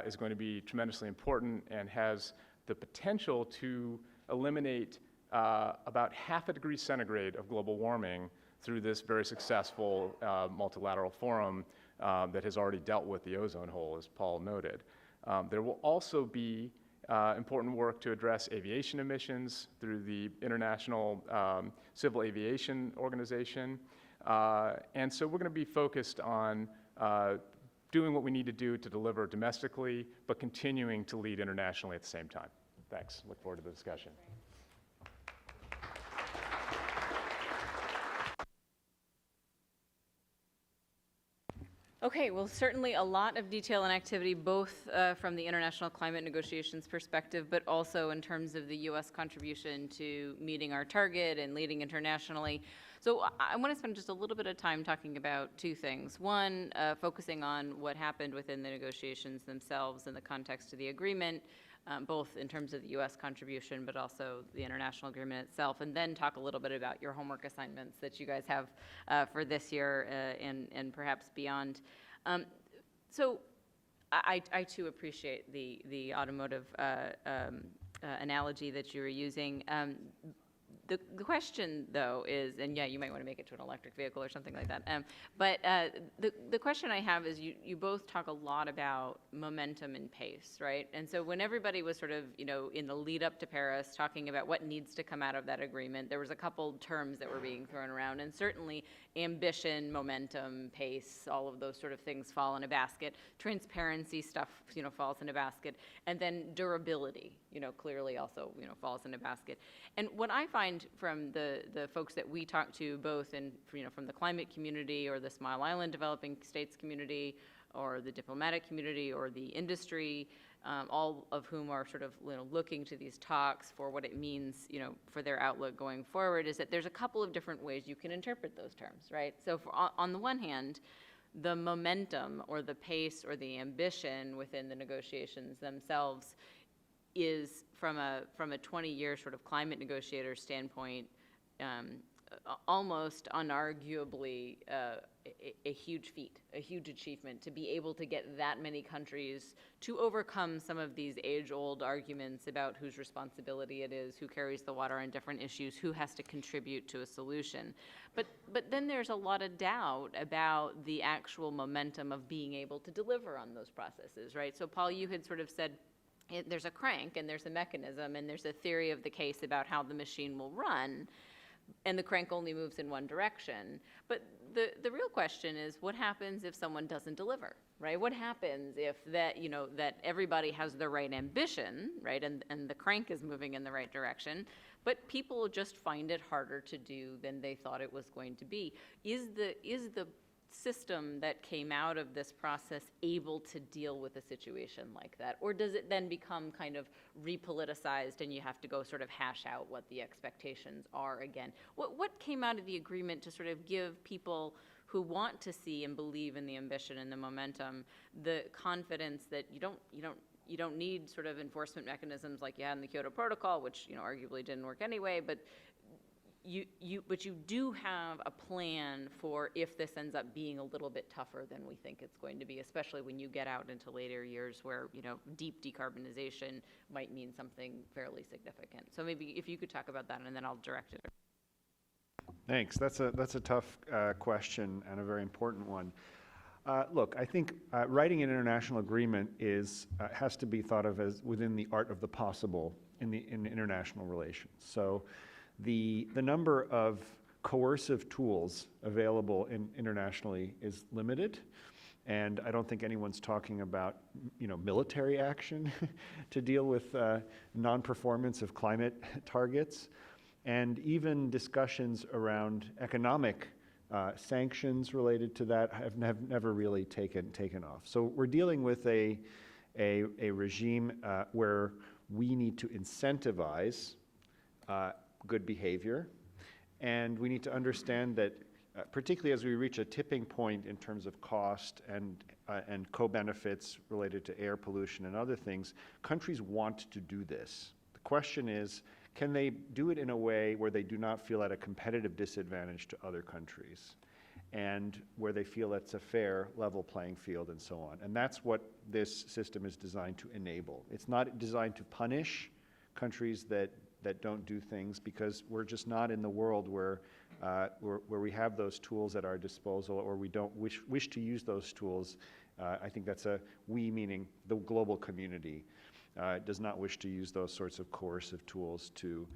is going to be tremendously important and has the potential to eliminate about 0.5 degree centigrade of global warming through this very successful multilateral forum that has already dealt with the ozone hole, as Paul noted. There will also be important work to address aviation emissions through the International Civil Aviation Organization. And so we're going to be focused on doing what we need to do to deliver domestically, but continuing to lead internationally at the same time. Thanks. Look forward to the discussion. Okay, well, certainly a lot of detail and activity, both from the international climate negotiations perspective, but also in terms of the U.S. contribution to meeting our target and leading internationally. So I want to spend just a little bit of time talking about two things. One, focusing on what happened within the negotiations themselves in the context of the agreement, both in terms of the U.S. contribution, but also the international agreement itself, and then talk a little bit about your homework assignments that you guys have for this year and perhaps beyond. So I too appreciate the automotive analogy that you were using. The question, though, is, and yeah, you might want to make it to an electric vehicle or something like that, but the question I have is you both talk a lot about momentum and pace, right? And so when everybody was sort of, in the lead up to Paris talking about what needs to come out of that agreement, there was a couple terms that were being thrown around, and certainly ambition, momentum, pace, all of those sort of things fall in a basket. Transparency stuff, falls in a basket. And then durability, clearly also, falls in a basket. And what I find from the folks that we talk to, both in, from the climate community or the Smile Island developing states community or the diplomatic community or the industry, all of whom are sort of looking to these talks for what it means, for their outlook going forward, is that there's a couple of different ways you can interpret those terms, right? So on the one hand, the momentum or the pace or the ambition within the negotiations themselves is from a 20-year sort of climate negotiator standpoint, almost unarguably a huge feat, a huge achievement to be able to get that many countries to overcome some of these age-old arguments about whose responsibility it is, who carries the water on different issues, who has to contribute to a solution. But then there's a lot of doubt about the actual momentum of being able to deliver on those processes, right? So Paul, you had sort of said, there's a crank and there's a mechanism and there's a theory of the case about how the machine will run, and the crank only moves in one direction. But the real question is, what happens if someone doesn't deliver, right? What happens if that, that everybody has the right ambition, right, and the crank is moving in the right direction, but people just find it harder to do than they thought it was going to be? Is the system that came out of this process able to deal with a situation like that? Or does it then become kind of repoliticized and you have to go sort of hash out what the expectations are again? What came out of the agreement to sort of give people who want to see and believe in the ambition and the momentum the confidence that you don't need sort of enforcement mechanisms like you had in the Kyoto Protocol, which arguably didn't work anyway, but you do have a plan for if this ends up being a little bit tougher than we think it's going to be, especially when you get out into later years where, deep decarbonization might mean something fairly significant. So maybe if you could talk about that, and then I'll direct it. Thanks. That's a tough question and a very important one. Look, I think writing an international agreement has to be thought of as within the art of the possible in international relations. So the number of coercive tools available internationally is limited, and I don't think anyone's talking about military action to deal with non-performance of climate targets, and even discussions around economic sanctions related to that have never really taken off. So we're dealing with a regime where we need to incentivize good behavior, and we need to understand that particularly as we reach a tipping point in terms of cost and co-benefits related to air pollution and other things, countries want to do this. The question is, can they do it in a way where they do not feel at a competitive disadvantage to other countries, and where they feel it's a fair, level playing field and so on? And that's what this system is designed to enable. It's not designed to punish countries that don't do things, because we're just not in the world where we have those tools at our disposal, or we don't wish to use those tools. I think that's we, meaning the global community, does not wish to use those sorts of coercive tools to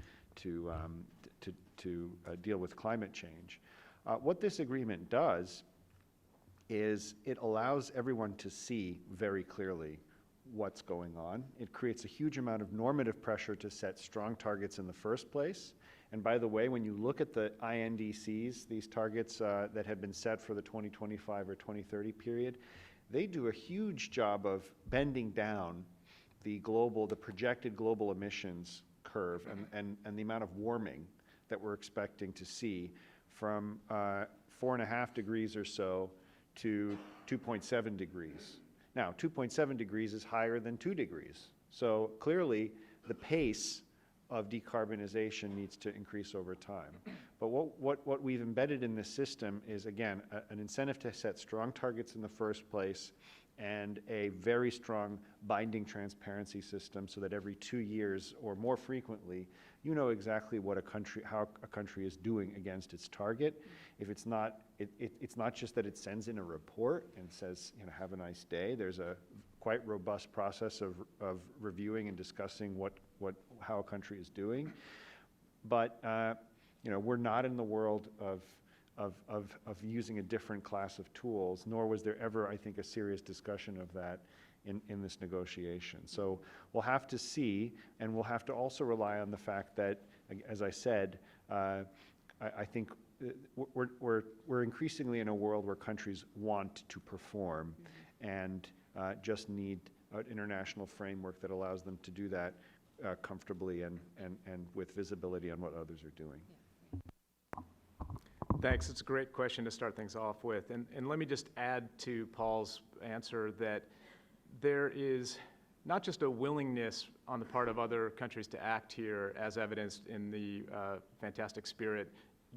deal with climate change. What this agreement does is it allows everyone to see very clearly what's going on. It creates a huge amount of normative pressure to set strong targets in the first place. And by the way, when you look at the INDCs, these targets that have been set for the 2025 or 2030 period, they do a huge job of bending down the projected global emissions curve and the amount of warming that we're expecting to see from 4.5 degrees or so to 2.7 degrees. Now, 2.7 degrees is higher than 2 degrees. So clearly, the pace of decarbonization needs to increase over time. But what we've embedded in this system is, again, an incentive to set strong targets in the first place, and a very strong binding transparency system, so that every 2 years or more frequently, you know exactly how a country is doing against its target. If it's not, it's not just that it sends in a report and says, have a nice day. There's a quite robust process of reviewing and discussing how a country is doing. But we're not in the world of using a different class of tools, nor was there ever, I think, a serious discussion of that in this negotiation. So we'll have to see, and we'll have to also rely on the fact that, as I said, I think we're increasingly in a world where countries want to perform, and just need an international framework that allows them to do that comfortably and with visibility on what others are doing. Thanks. It's a great question to start things off with. And let me just add to Paul's answer that there is not just a willingness on the part of other countries to act here, as evidenced in the fantastic spirit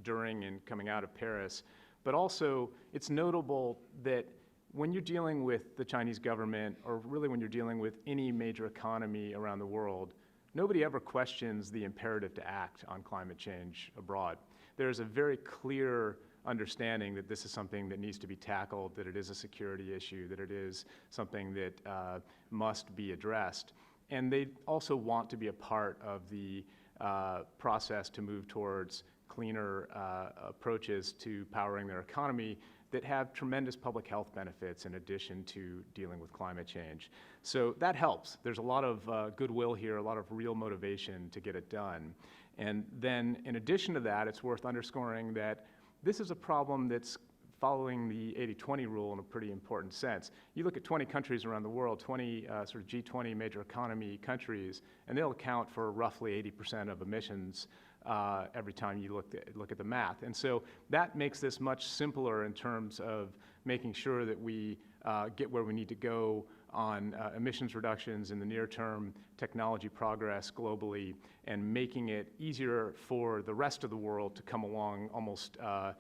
during and coming out of Paris, But also, it's notable that when you're dealing with the Chinese government, or really when you're dealing with any major economy around the world, nobody ever questions the imperative to act on climate change abroad. There's a very clear understanding that this is something that needs to be tackled, that it is a security issue, that it is something that must be addressed. And they also want to be a part of the process to move towards cleaner approaches to powering their economy that have tremendous public health benefits in addition to dealing with climate change. So that helps. There's a lot of goodwill here, a lot of real motivation to get it done. And then in addition to that, it's worth underscoring that this is a problem that's following the 80-20 rule in a pretty important sense. You look at 20 countries around the world, 20 sort of G20 major economy countries, and they'll account for roughly 80% of emissions every time you look at the math. And so that makes this much simpler in terms of making sure that we get where we need to go on emissions reductions in the near term, technology progress globally, and making it easier for the rest of the world to come along almost of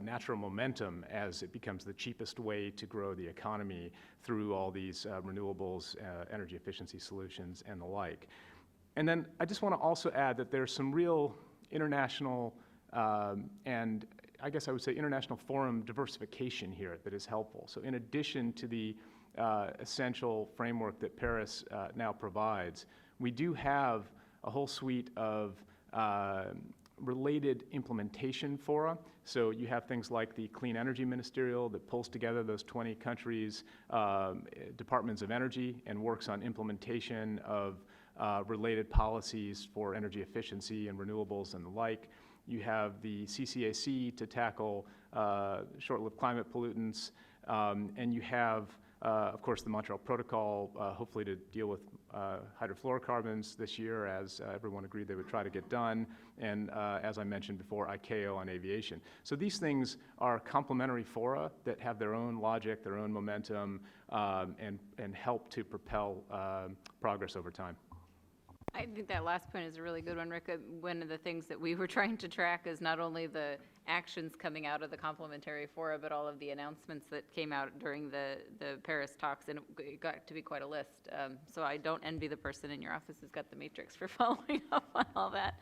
natural momentum as it becomes the cheapest way to grow the economy through all these renewables, energy efficiency solutions, and the like. And then I just want to also add that there's some real international and I guess I would say international forum diversification here that is helpful. So in addition to the essential framework that Paris now provides, we do have a whole suite of related implementation fora. So you have things like the Clean Energy Ministerial that pulls together those 20 countries' departments of energy and works on implementation of related policies for energy efficiency and renewables and the like. You have the CSIS to tackle short-lived climate pollutants, and you have, of course, the Montreal Protocol, hopefully to deal with hydrofluorocarbons this year, as everyone agreed they would try to get done, and as I mentioned before, ICAO on aviation. So these things are complementary fora that have their own logic, their own momentum, and help to propel progress over time. I think that last point is a really good one, Rick. One of the things that we were trying to track is not only the actions coming out of the complementary fora, but all of the announcements that came out during the Paris talks, and it got to be quite a list. So I don't envy the person in your office who's got the matrix for following up on all that.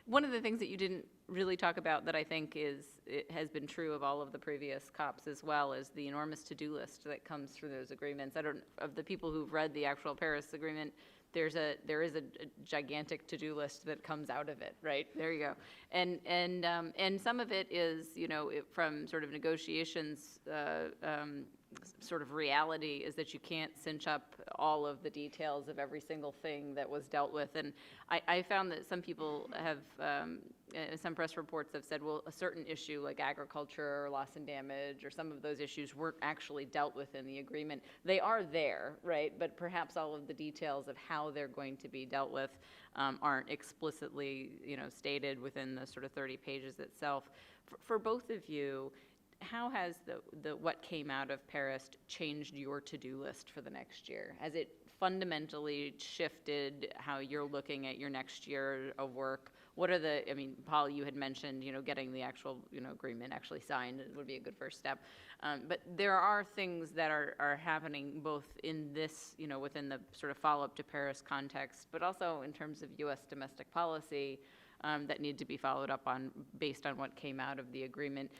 One of the things that you didn't really talk about that I think it has been true of all of the previous COPs as well is the enormous to-do list that comes through those agreements. Of the people who've read the actual Paris Agreement, there is a gigantic to-do list that comes out of it, right? There you go. And some of it is, from sort of negotiations, sort of reality is that you can't cinch up all of the details of every single thing that was dealt with. And I found that some people have, some press reports have said, well, a certain issue like agriculture or loss and damage or some of those issues weren't actually dealt with in the agreement. They are there, right? But perhaps all of the details of how they're going to be dealt with aren't explicitly, stated within the sort of 30 pages itself. For both of you, how has the what came out of Paris changed your to-do list for the next year? Has it fundamentally shifted how you're looking at your next year of work? What are Paul, you had mentioned, getting the actual, agreement actually signed would be a good first step. But there are things that are happening both in this, within the sort of follow-up to Paris context, but also in terms of U.S. domestic policy that need to be followed up on based on what came out of the agreement.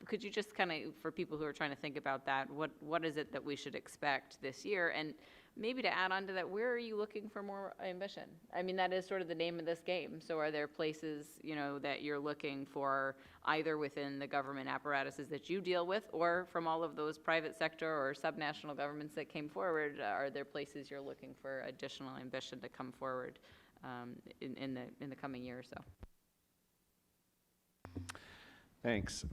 Could you just kind of, for people who are trying to think about that, what is it that we should expect this year? And maybe to add on to that, where are you looking for more ambition? I mean, that is sort of the name of this game. So are there places, that you're looking for either within the government apparatuses that you deal with or from all of those private sector or subnational governments that came forward? Are there places you're looking for additional ambition to come forward in the coming year or so? Thanks.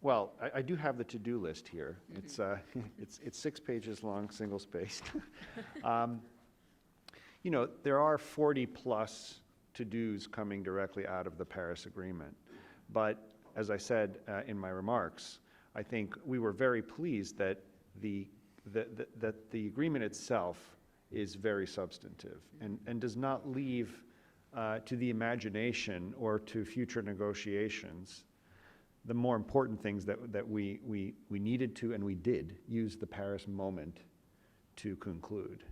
Well, I do have the to-do list here. Mm-hmm. It's 6 pages long, single-spaced. There are 40-plus to-dos coming directly out of the Paris Agreement. But as I said in my remarks, I think we were very pleased that the agreement itself is very substantive and does not leave to the imagination or to future negotiations the more important things that we needed to, and we did, use the Paris moment to conclude.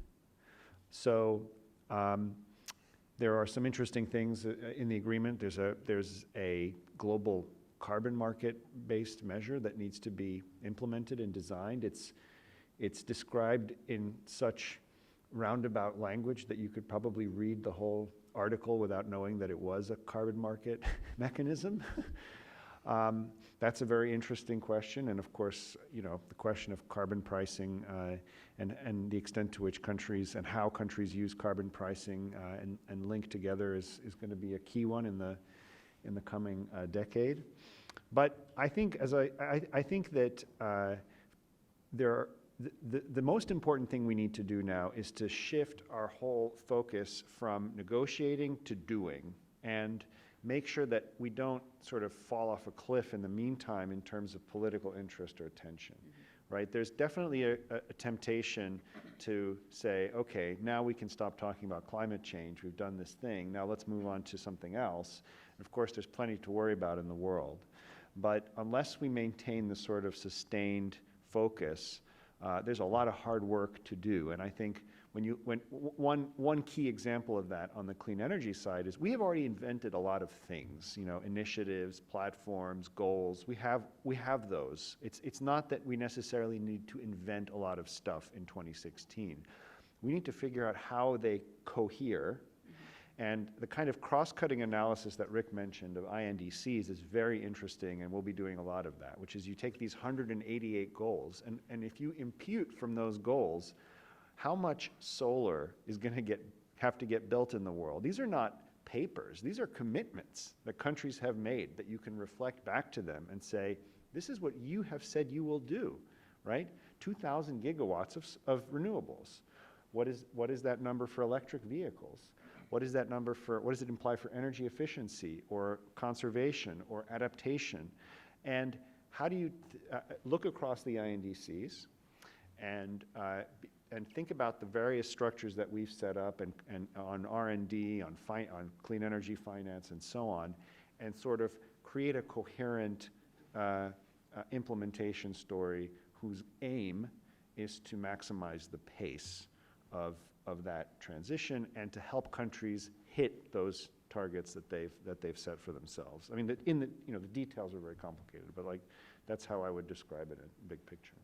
So there are some interesting things in the agreement. There's a global carbon market-based measure that needs to be implemented and designed. It's described in such roundabout language that you could probably read the whole article without knowing that it was a carbon market mechanism. That's a very interesting question, and of course, the question of carbon pricing and the extent to which countries and how countries use carbon pricing and link together is going to be a key one in the coming decade. But I think I think that the most important thing we need to do now is to shift our whole focus from negotiating to doing, and make sure that we don't sort of fall off a cliff in the meantime in terms of political interest or attention, right? There's definitely a temptation to say, okay, now we can stop talking about climate change. We've done this thing. Now let's move on to something else. And of course, there's plenty to worry about in the world. But unless we maintain the sort of sustained focus, there's a lot of hard work to do. And I think one key example of that on the clean energy side is we have already invented a lot of things, initiatives, platforms, goals. We have those. It's not that we necessarily need to invent a lot of stuff in 2016. We need to figure out how they cohere. And the kind of cross-cutting analysis that Rick mentioned of INDCs is very interesting, and we'll be doing a lot of that, which is you take these 188 goals, and if you impute from those goals how much solar is going to have to get built in the world. These are not papers. These are commitments that countries have made that you can reflect back to them and say, this is what you have said you will do, right? 2,000 gigawatts of renewables. What is that number for electric vehicles? What does it imply for energy efficiency or conservation or adaptation? And how do you look across the INDCs and think about the various structures that we've set up and on R&D, on clean energy finance and so on, and sort of create a coherent implementation story whose aim is to maximize the pace of that transition and to help countries hit those targets that they've set for themselves. I mean, the details are very complicated, but that's how I would describe it in big picture.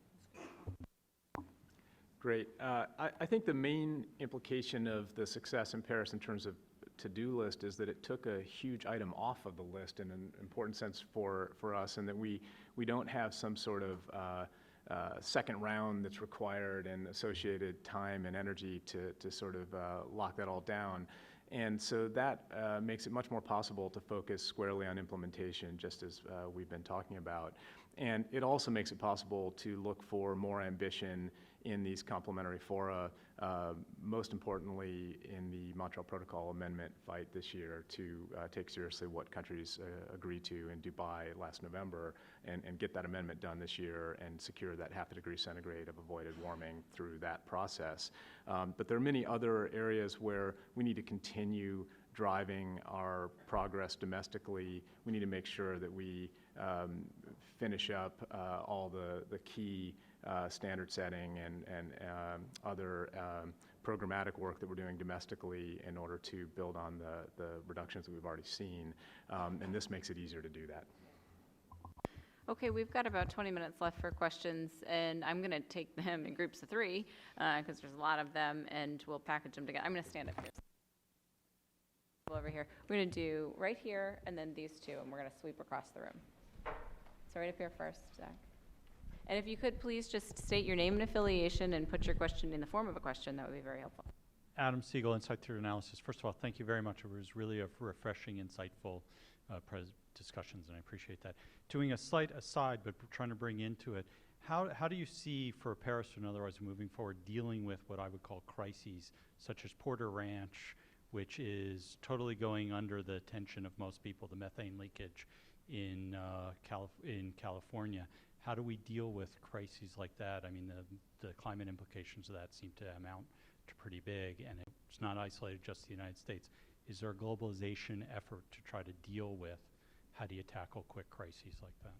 Great. I think the main implication of the success in Paris in terms of to-do list is that it took a huge item off of the list in an important sense for us, and that we don't have some sort of second round that's required and associated time and energy to sort of lock that all down. And so that makes it much more possible to focus squarely on implementation, just as we've been talking about. And it also makes it possible to look for more ambition in these complementary fora, most importantly in the Montreal Protocol amendment fight this year to take seriously what countries agreed to in Dubai last November and get that amendment done this year and secure that 0.5 degree centigrade of avoided warming through that process. But there are many other areas where we need to continue driving our progress domestically. We need to make sure that we finish up all the key standard setting and other programmatic work that we're doing domestically in order to build on the reductions that we've already seen. And this makes it easier to do that. Okay, we've got about 20 minutes left for questions, and I'm going to take them in groups of 3 because there's a lot of them, and we'll package them together. I'm going to stand up here. Over here. We're going to do right here and then these 2, and we're going to sweep across the room. So right up here first, Zach. And if you could please just state your name and affiliation and put your question in the form of a question, that would be very helpful. Adam Siegel, Insight Through Analysis. First of all, thank you very much. It was really a refreshing, insightful discussions, and I appreciate that. Doing a slight aside, but trying to bring into it, how do you see for Paris and otherwise moving forward dealing with what I would call crises, such as Porter Ranch, which is totally going under the attention of most people, the methane leakage in California. How do we deal with crises like that? I mean, the climate implications of that seem to amount to pretty big, and it's not isolated just to the United States. Is there a globalization effort to try to deal with how do you tackle quick crises like that?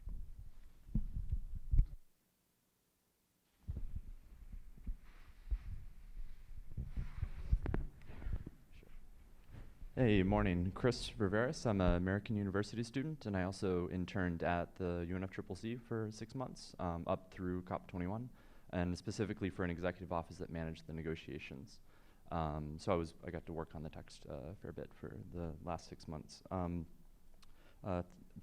Hey, morning. Chris Riveras. I'm an American University student, and I also interned at the UNFCCC for 6 months, up through COP21, and specifically for an executive office that managed the negotiations. So I got to work on the text a fair bit for the last 6 months.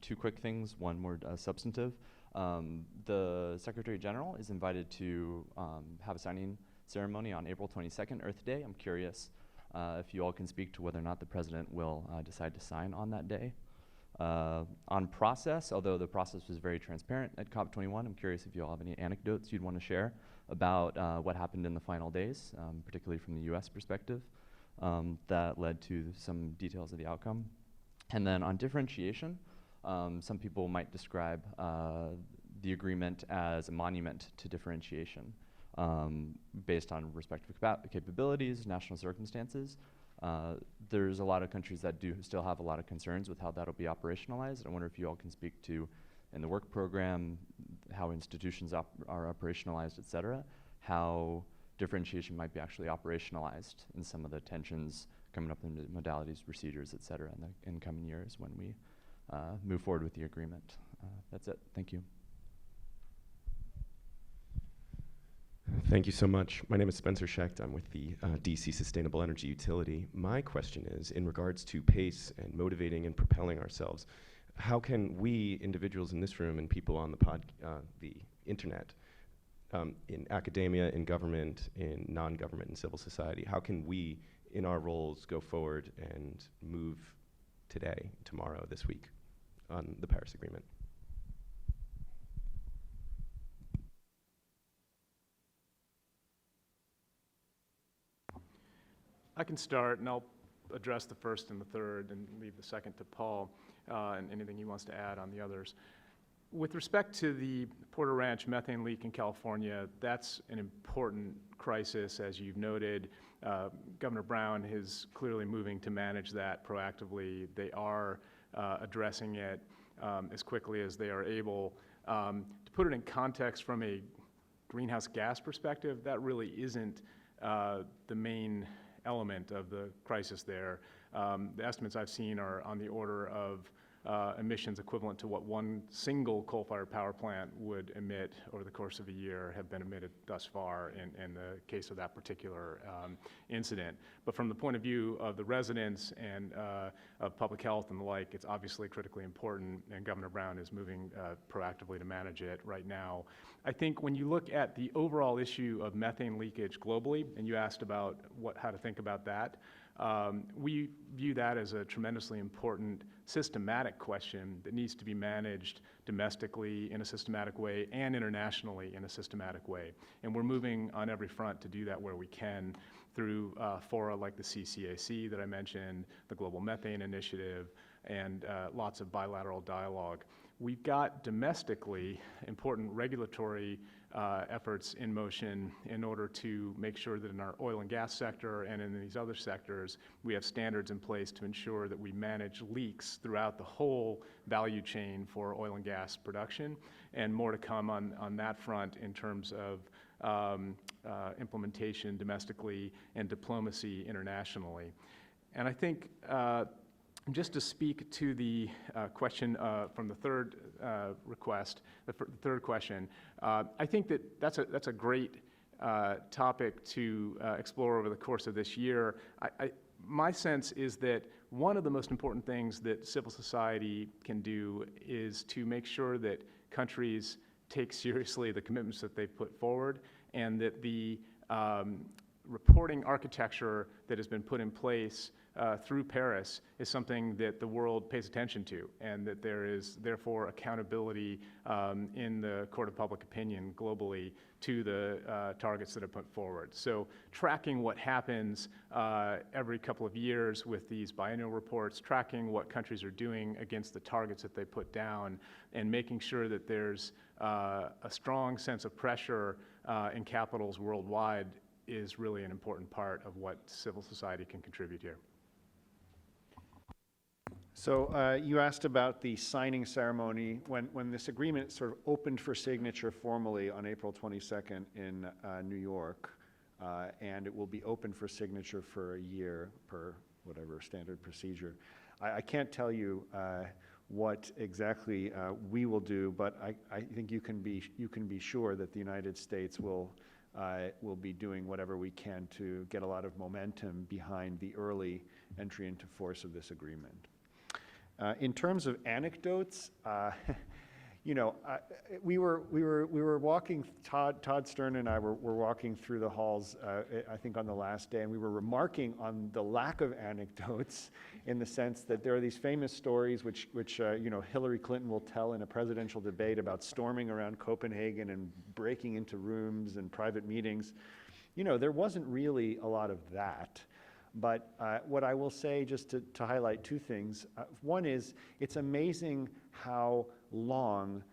Two quick things, one more substantive. The Secretary General is invited to have a signing ceremony on April 22nd, Earth Day. I'm curious if you all can speak to whether or not the President will decide to sign on that day. On process, although the process was very transparent at COP21, I'm curious if you all have any anecdotes you'd want to share about what happened in the final days, particularly from the US perspective, that led to some details of the outcome. And then on differentiation, some people might describe the agreement as a monument to differentiation. Based on respective capabilities, national circumstances. There's a lot of countries that do still have a lot of concerns with how that'll be operationalized. I wonder if you all can speak to, in the work program, how institutions are operationalized, et cetera, how differentiation might be actually operationalized in some of the tensions coming up in the modalities, procedures, et cetera, in the incoming years when we move forward with the agreement. That's it. Thank you. Thank you so much. My name is Spencer Schecht. I'm with the DC Sustainable Energy Utility. My question is, in regards to pace and motivating and propelling ourselves, how can we, individuals in this room and people on the internet, in academia, in government, in non-government, and civil society, how can we, in our roles, go forward and move today, tomorrow, this week on the Paris Agreement? I can start, and I'll address the first and the third and leave the second to Paul, and anything he wants to add on the others. With respect to the Porter Ranch methane leak in California, that's an important crisis, as you've noted. Governor Brown is clearly moving to manage that proactively. They are addressing it as quickly as they are able. To put it in context from a greenhouse gas perspective, that really isn't the main element of the crisis there. The estimates I've seen are on the order of emissions equivalent to what one single coal-fired power plant would emit over the course of a year have been emitted thus far in the case of that particular incident. But from the point of view of the residents and of public health and the like, it's obviously critically important, and Governor Brown is moving proactively to manage it right now. I think when you look at the overall issue of methane leakage globally, and you asked about how to think about that, we view that as a tremendously important systematic question that needs to be managed domestically in a systematic way and internationally in a systematic way. And we're moving on every front to do that where we can through fora like the CSIS that I mentioned, the Global Methane Initiative, and lots of bilateral dialogue. We've got domestically important regulatory efforts in motion in order to make sure that in our oil and gas sector and in these other sectors, we have standards in place to ensure that we manage leaks throughout the whole value chain for oil and gas production, and more to come on that front in terms of implementation domestically and diplomacy internationally. And I think just to speak to the question from the third request, the third question, I think that that's a great topic to explore over the course of this year. My sense is that one of the most important things that civil society can do is to make sure that countries take seriously the commitments that they've put forward, and that the reporting architecture that has been put in place through Paris is something that the world pays attention to, and that there is therefore accountability in the court of public opinion globally to the targets that are put forward. So tracking what happens every couple of years with these biennial reports, tracking what countries are doing against the targets that they put down, and making sure that there's a strong sense of pressure in capitals worldwide is really an important part of what civil society can contribute here. So you asked about the signing ceremony. When this agreement sort of opened for signature formally on April 22nd in New York, and it will be open for signature for a year per whatever standard procedure. I can't tell you what exactly we will do, but I think you can be sure that the United States will be doing whatever we can to get a lot of momentum behind the early entry into force of this agreement. In terms of anecdotes, you know, we were walking. Todd Stern and I were walking through the halls, I think on the last day, and we were remarking on the lack of anecdotes, in the sense that there are these famous stories which you know, Hillary Clinton will tell in a presidential debate about storming around Copenhagen and breaking into rooms and private meetings. You know, there wasn't really a lot of that. But what I will say, just to highlight two things, one is it's amazing how long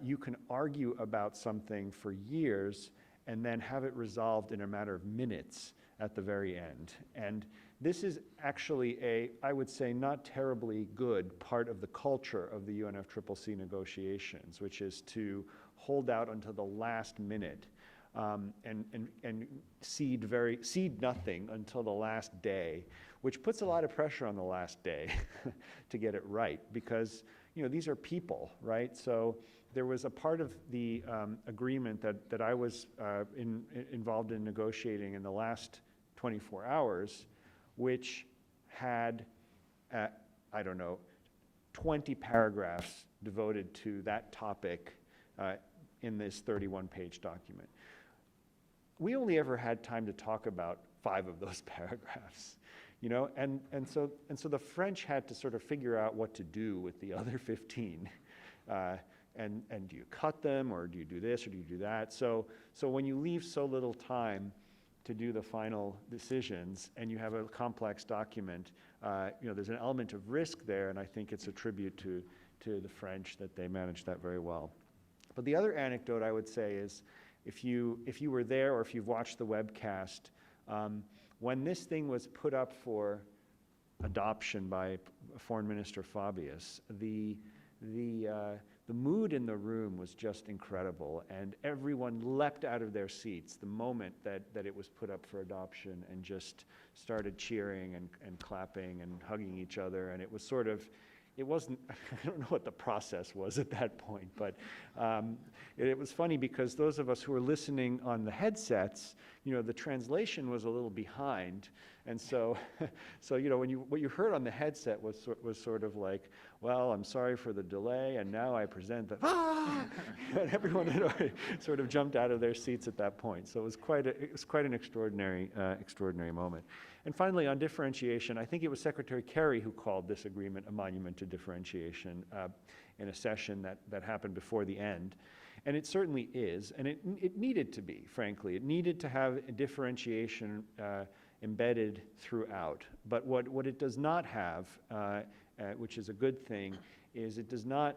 you can argue about something for years and then have it resolved in a matter of minutes at the very end. And this is actually I would say, not terribly good part of the culture of the UNFCCC negotiations, which is to hold out until the last minute. And cede nothing until the last day, which puts a lot of pressure on the last day to get it right, because you know, these are people, right? So there was a part of the agreement that I was involved in negotiating in the last 24 hours, which had, I don't know, 20 paragraphs devoted to that topic in this 31-page document. We only ever had time to talk about 5 of those paragraphs, you know, and so the French had to sort of figure out what to do with the other 15, and do you cut them, or do you do this, or do you do that? So when you leave so little time to do the final decisions, and you have a complex document, you know, there's an element of risk there, and I think it's a tribute to the French that they managed that very well. But the other anecdote I would say is, if you were there, or if you've watched the webcast, when this thing was put up for adoption by Foreign Minister Fabius, the mood in the room was just incredible, and everyone leapt out of their seats the moment that it was put up for adoption, and just started cheering and clapping and hugging each other. And it was sort of, it wasn't, I don't know what the process was at that point, but it was funny, because those of us who were listening on the headsets, you know, the translation was a little behind. And so you know, what you heard on the headset was sort of like, well, I'm sorry for the delay, and now I present the, and everyone had sort of jumped out of their seats at that point. So it was quite an extraordinary moment. And finally, on differentiation, I think it was Secretary Kerry who called this agreement a monument to differentiation in a session that happened before the end. And it certainly is, and it needed to be, frankly. It needed to have a differentiation embedded throughout. But what it does not have, which is a good thing, is it does not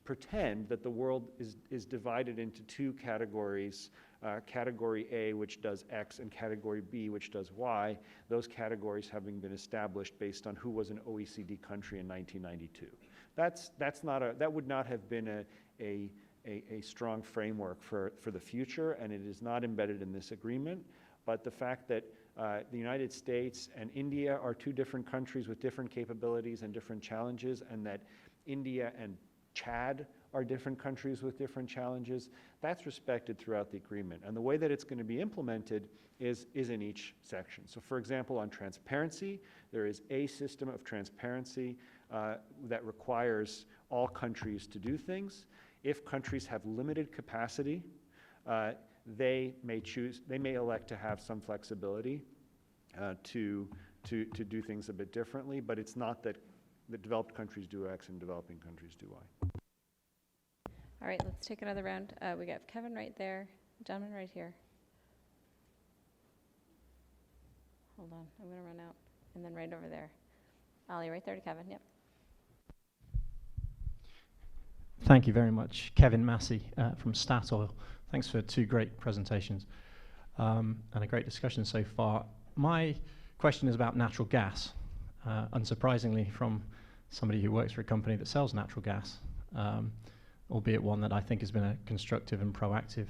pretend that the world is divided into 2 categories, Category A, which does X, and Category B, which does Y, those categories having been established based on who was an OECD country in 1992. That would not have been a strong framework for the future, and it is not embedded in this agreement. But the fact that the United States and India are 2 different countries with different capabilities and different challenges, and that India and Chad are different countries with different challenges, that's respected throughout the agreement. And the way that it's going to be implemented is in each section. So for example, on transparency, there is a system of transparency that requires all countries to do things. If countries have limited capacity, they may elect to have some flexibility to do things a bit differently, but it's not that the developed countries do X and developing countries do Y. All right, let's take another round. We got Kevin right there, gentleman right here. Hold on, I'm going to run out. And then right over there. Ollie, right there to Kevin, yep. Thank you very much. Kevin Massey from Statoil. Thanks for 2 great presentations and a great discussion so far. My question is about natural gas. Unsurprisingly, from somebody who works for a company that sells natural gas, albeit one that I think has been a constructive and proactive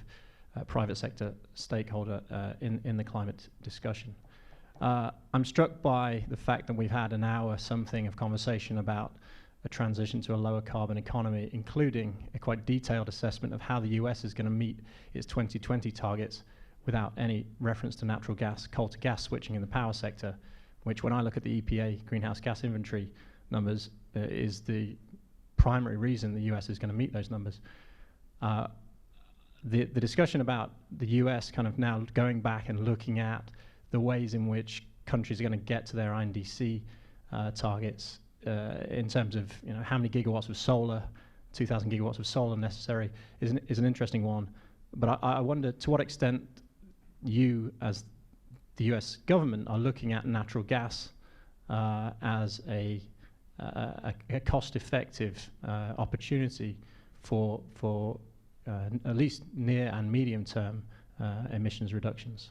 private sector stakeholder in the climate discussion. I'm struck by the fact that we've had an hour something of conversation about a transition to a lower carbon economy, including a quite detailed assessment of how the US is going to meet its 2020 targets without any reference to natural gas, coal to gas switching in the power sector, which when I look at the EPA greenhouse gas inventory numbers is the primary reason the US is going to meet those numbers. The discussion about the US kind of now going back and looking at the ways in which countries are going to get to their INDC targets in terms of how many gigawatts of solar, 2,000 gigawatts of solar necessary is an interesting one. But I wonder to what extent you, as the US government, are looking at natural gas as a cost-effective opportunity for at least near and medium-term emissions reductions.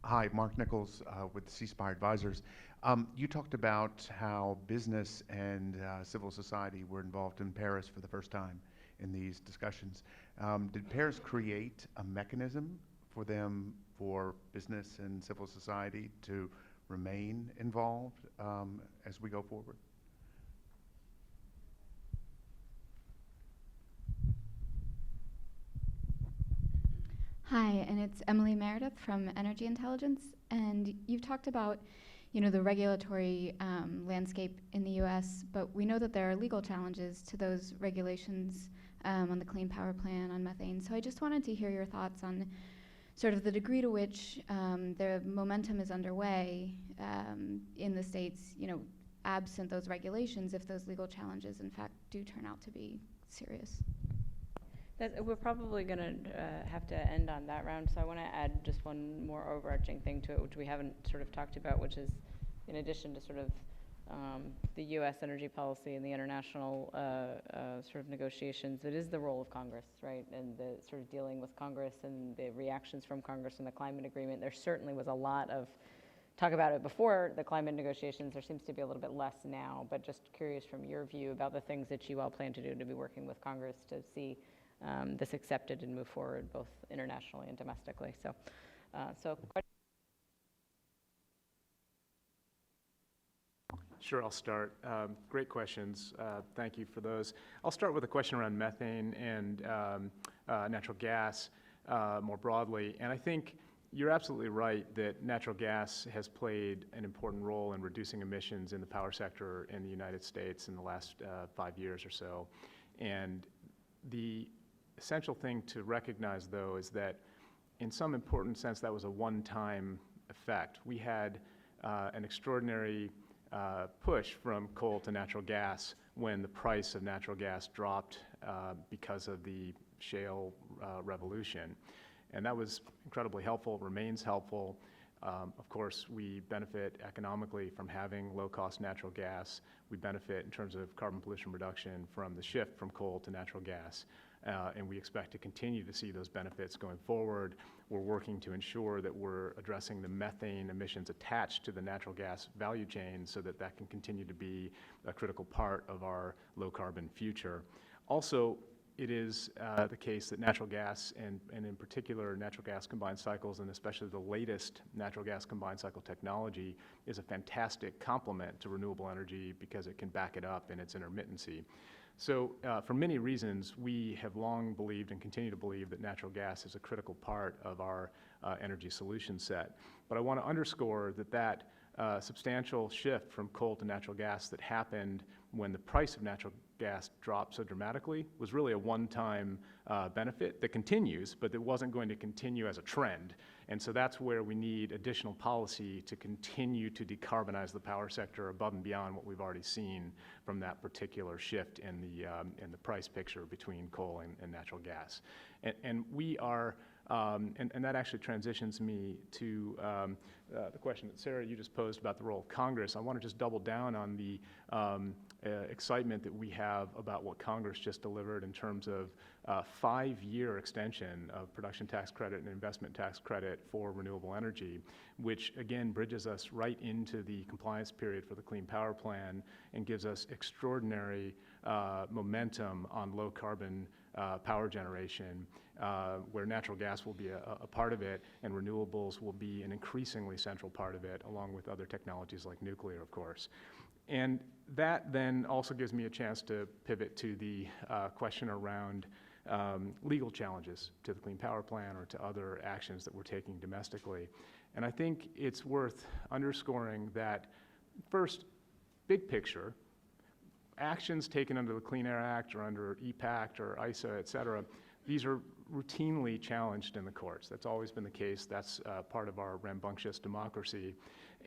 Hi, Mark Nichols with C-SPIRE Advisors. You talked about how business and civil society were involved in Paris for the first time in these discussions. Did Paris create a mechanism for them, for business and civil society to remain involved as we go forward? Hi, and it's Emily Meredith from Energy Intelligence. And you've talked about, the regulatory landscape in the U.S., but we know that there are legal challenges to those regulations on the Clean Power Plan, on methane. So I just wanted to hear your thoughts on sort of the degree to which the momentum is underway in the states, absent those regulations, if those legal challenges, in fact, do turn out to be serious. We're probably going to have to end on that round, so I want to add just one more overarching thing to it, which we haven't sort of talked about, which is in addition to sort of the U.S. energy policy and the international sort of negotiations, it is the role of Congress, right, and the sort of dealing with Congress and the reactions from Congress and the climate agreement. There certainly was a lot of talk about it before the climate negotiations. There seems to be a little bit less now, but just curious from your view about the things that you all plan to do to be working with Congress to see this accepted and move forward both internationally and domestically. So Sure, I'll start. Great questions. Thank you for those. I'll start with a question around methane and natural gas more broadly. And I think you're absolutely right that natural gas has played an important role in reducing emissions in the power sector in the United States in the last 5 years or so. And the essential thing to recognize, though, is that in some important sense that was a one-time effect. We had an extraordinary push from coal to natural gas when the price of natural gas dropped because of the shale revolution. And that was incredibly helpful, remains helpful. Of course, we benefit economically from having low-cost natural gas. We benefit in terms of carbon pollution reduction from the shift from coal to natural gas. And we expect to continue to see those benefits going forward. We're working to ensure that we're addressing the methane emissions attached to the natural gas value chain so that that can continue to be a critical part of our low-carbon future. Also, it is the case that natural gas, and in particular natural gas combined cycles, and especially the latest natural gas combined cycle technology, is a fantastic complement to renewable energy because it can back it up in its intermittency. So for many reasons, we have long believed and continue to believe that natural gas is a critical part of our energy solution set. But I want to underscore that substantial shift from coal to natural gas that happened when the price of natural gas dropped so dramatically was really a one-time benefit that continues, but that wasn't going to continue as a trend. And so that's where we need additional policy to continue to decarbonize the power sector above and beyond what we've already seen from that particular shift in the price picture between coal and natural gas. And we are, and that actually transitions me to the question that Sarah, you just posed about the role of Congress, I want to just double down on the excitement that we have about what Congress just delivered in terms of 5-year extension of production tax credit and investment tax credit for renewable energy, which again bridges us right into the compliance period for the Clean Power Plan and gives us extraordinary momentum on low carbon power generation, where natural gas will be a part of it, and renewables will be an increasingly central part of it, along with other technologies like nuclear, of course. And that then also gives me a chance to pivot to the question around legal challenges to the Clean Power Plan or to other actions that we're taking domestically. And I think it's worth underscoring that, first, big picture, actions taken under the Clean Air Act or under EPACT or ISA, et cetera, these are routinely challenged in the courts. That's always been the case. That's part of our rambunctious democracy.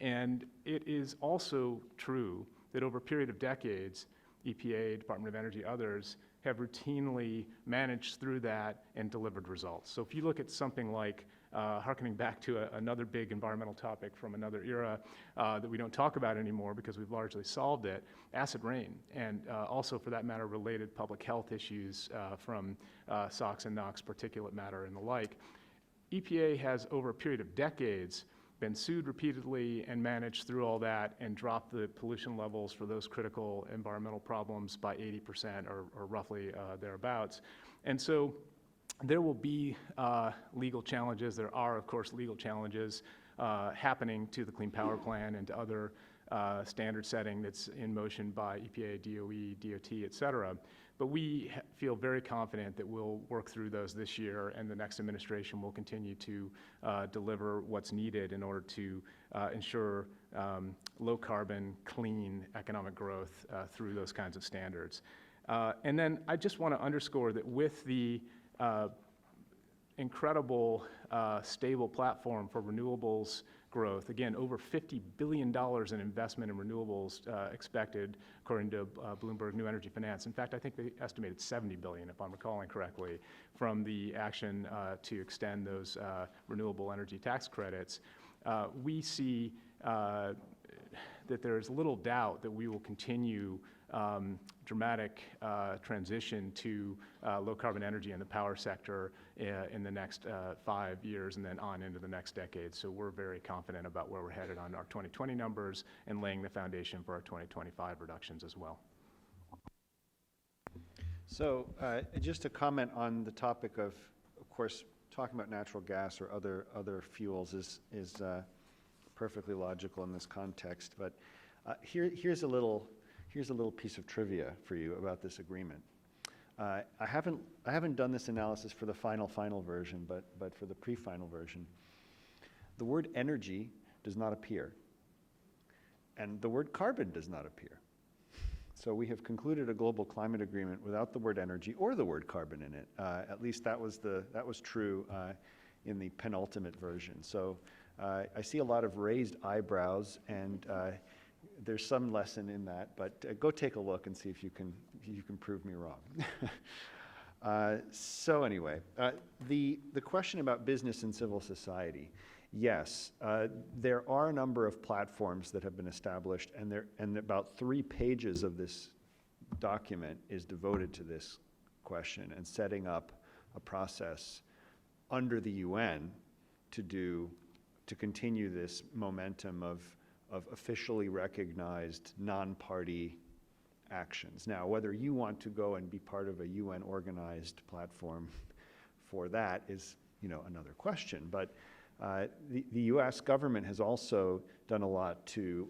And it is also true that over a period of decades, EPA, Department of Energy, others have routinely managed through that and delivered results. So if you look at something like, hearkening back to another big environmental topic from another era that we don't talk about anymore because we've largely solved it, acid rain, and also for that matter related public health issues from SOx and NOx, particulate matter and the like. EPA has over a period of decades been sued repeatedly and managed through all that and dropped the pollution levels for those critical environmental problems by 80% or roughly thereabouts. And so there will be legal challenges. There are, of course, legal challenges happening to the Clean Power Plan and to other standard setting that's in motion by EPA, DOE, DOT, et cetera. But we feel very confident that we'll work through those this year, and the next administration will continue to deliver what's needed in order to ensure low carbon, clean economic growth through those kinds of standards. And then I just want to underscore that with the incredible stable platform for renewables growth, again, over $50 billion in investment in renewables expected, according to Bloomberg New Energy Finance. In fact, I think they estimated $70 billion, if I'm recalling correctly, from the action to extend those renewable energy tax credits. We see that there is little doubt that we will continue dramatic transition to low carbon energy in the power sector in the next 5 years and then on into the next decade. So we're very confident about where we're headed on our 2020 numbers and laying the foundation for our 2025 reductions as well. So just to comment on the topic of course, talking about natural gas or other fuels is perfectly logical in this context. But here's a little piece of trivia for you about this agreement. I haven't done this analysis for the final version, but for the pre-final version, the word energy does not appear, and the word carbon does not appear. So we have concluded a global climate agreement without the word energy or the word carbon in it. At least that was true in the penultimate version. So I see a lot of raised eyebrows, and there's some lesson in that, but go take a look and see if you can prove me wrong. So anyway, the question about business and civil society, yes, there are a number of platforms that have been established, and about 3 pages of this document is devoted to this question and setting up a process under the UN to continue this momentum of officially recognized non-party actions. Now, whether you want to go and be part of a UN-organized platform for that is, another question. But the U.S. government has also done a lot to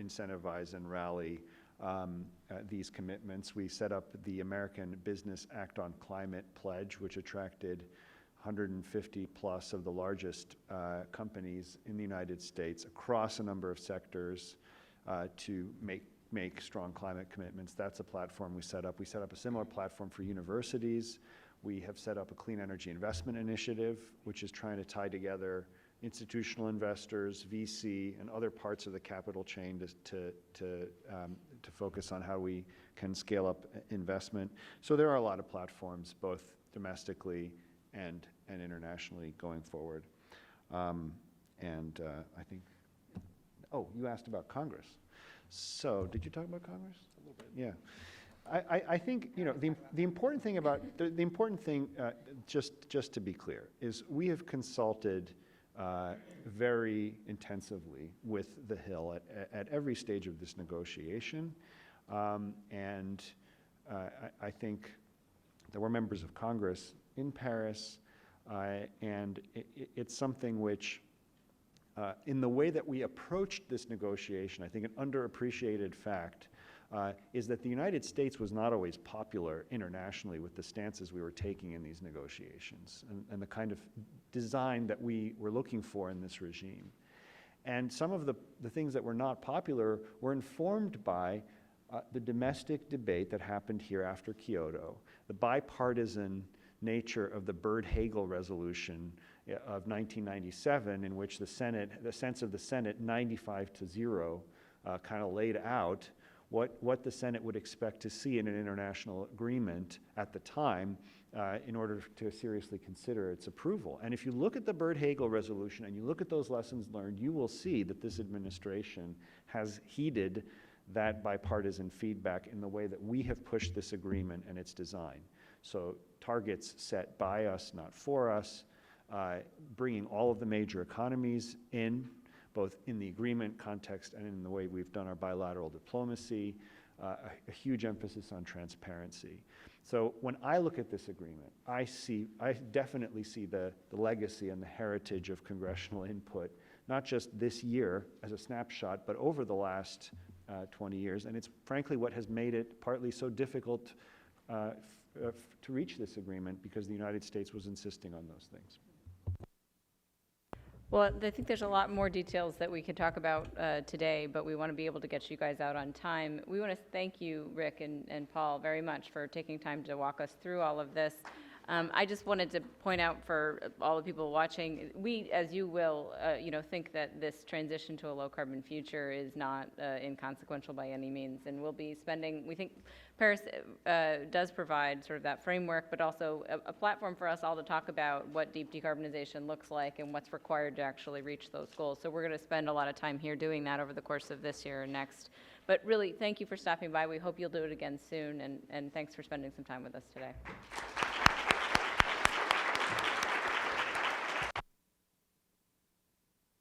incentivize and rally these commitments. We set up the American Business Act on Climate Pledge, which attracted 150 plus of the largest companies in the United States across a number of sectors to make strong climate commitments. That's a platform we set up. We set up a similar platform for universities. We have set up a Clean Energy Investment Initiative, which is trying to tie together institutional investors, VC, and other parts of the capital chain to focus on how we can scale up investment. So there are a lot of platforms, both domestically and internationally going forward. And I think, oh, you asked about Congress. So, did you talk about Congress? A little bit. Yeah. I think, you know, the important thing about, the important thing, just to be clear, is we have consulted very intensively with the Hill at every stage of this negotiation. And I think there were members of Congress in Paris, and it's something which, in the way that we approached this negotiation, I think an underappreciated fact is that the United States was not always popular internationally with the stances we were taking in these negotiations and the kind of design that we were looking for in this regime. And some of the things that were not popular were informed by the domestic debate that happened here after Kyoto, the bipartisan nature of the Byrd-Hagel resolution of 1997, in which the sense of the Senate 95-0 kind of laid out what the Senate would expect to see in an international agreement at the time in order to seriously consider its approval. And if you look at the Byrd-Hagel resolution and you look at those lessons learned, you will see that this administration has heeded that bipartisan feedback in the way that we have pushed this agreement and its design. So targets set by us, not for us, bringing all of the major economies in, both in the agreement context and in the way we've done our bilateral diplomacy, a huge emphasis on transparency. So when I look at this agreement, I definitely see the legacy and the heritage of congressional input, not just this year as a snapshot, but over the last 20 years. And it's frankly what has made it partly so difficult to reach this agreement, because the United States was insisting on those things. Well, I think there's a lot more details that we could talk about today, but we want to be able to get you guys out on time. We want to thank you, Rick and Paul, very much for taking time to walk us through all of this. I just wanted to point out for all the people watching, we, as you will, think that this transition to a low-carbon future is not inconsequential by any means, and we'll be spending, we think Paris does provide sort of that framework, but also a platform for us all to talk about what deep decarbonization looks like and what's required to actually reach those goals. So we're going to spend a lot of time here doing that over the course of this year and next. But really, thank you for stopping by. We hope you'll do it again soon, and thanks for spending some time with us today.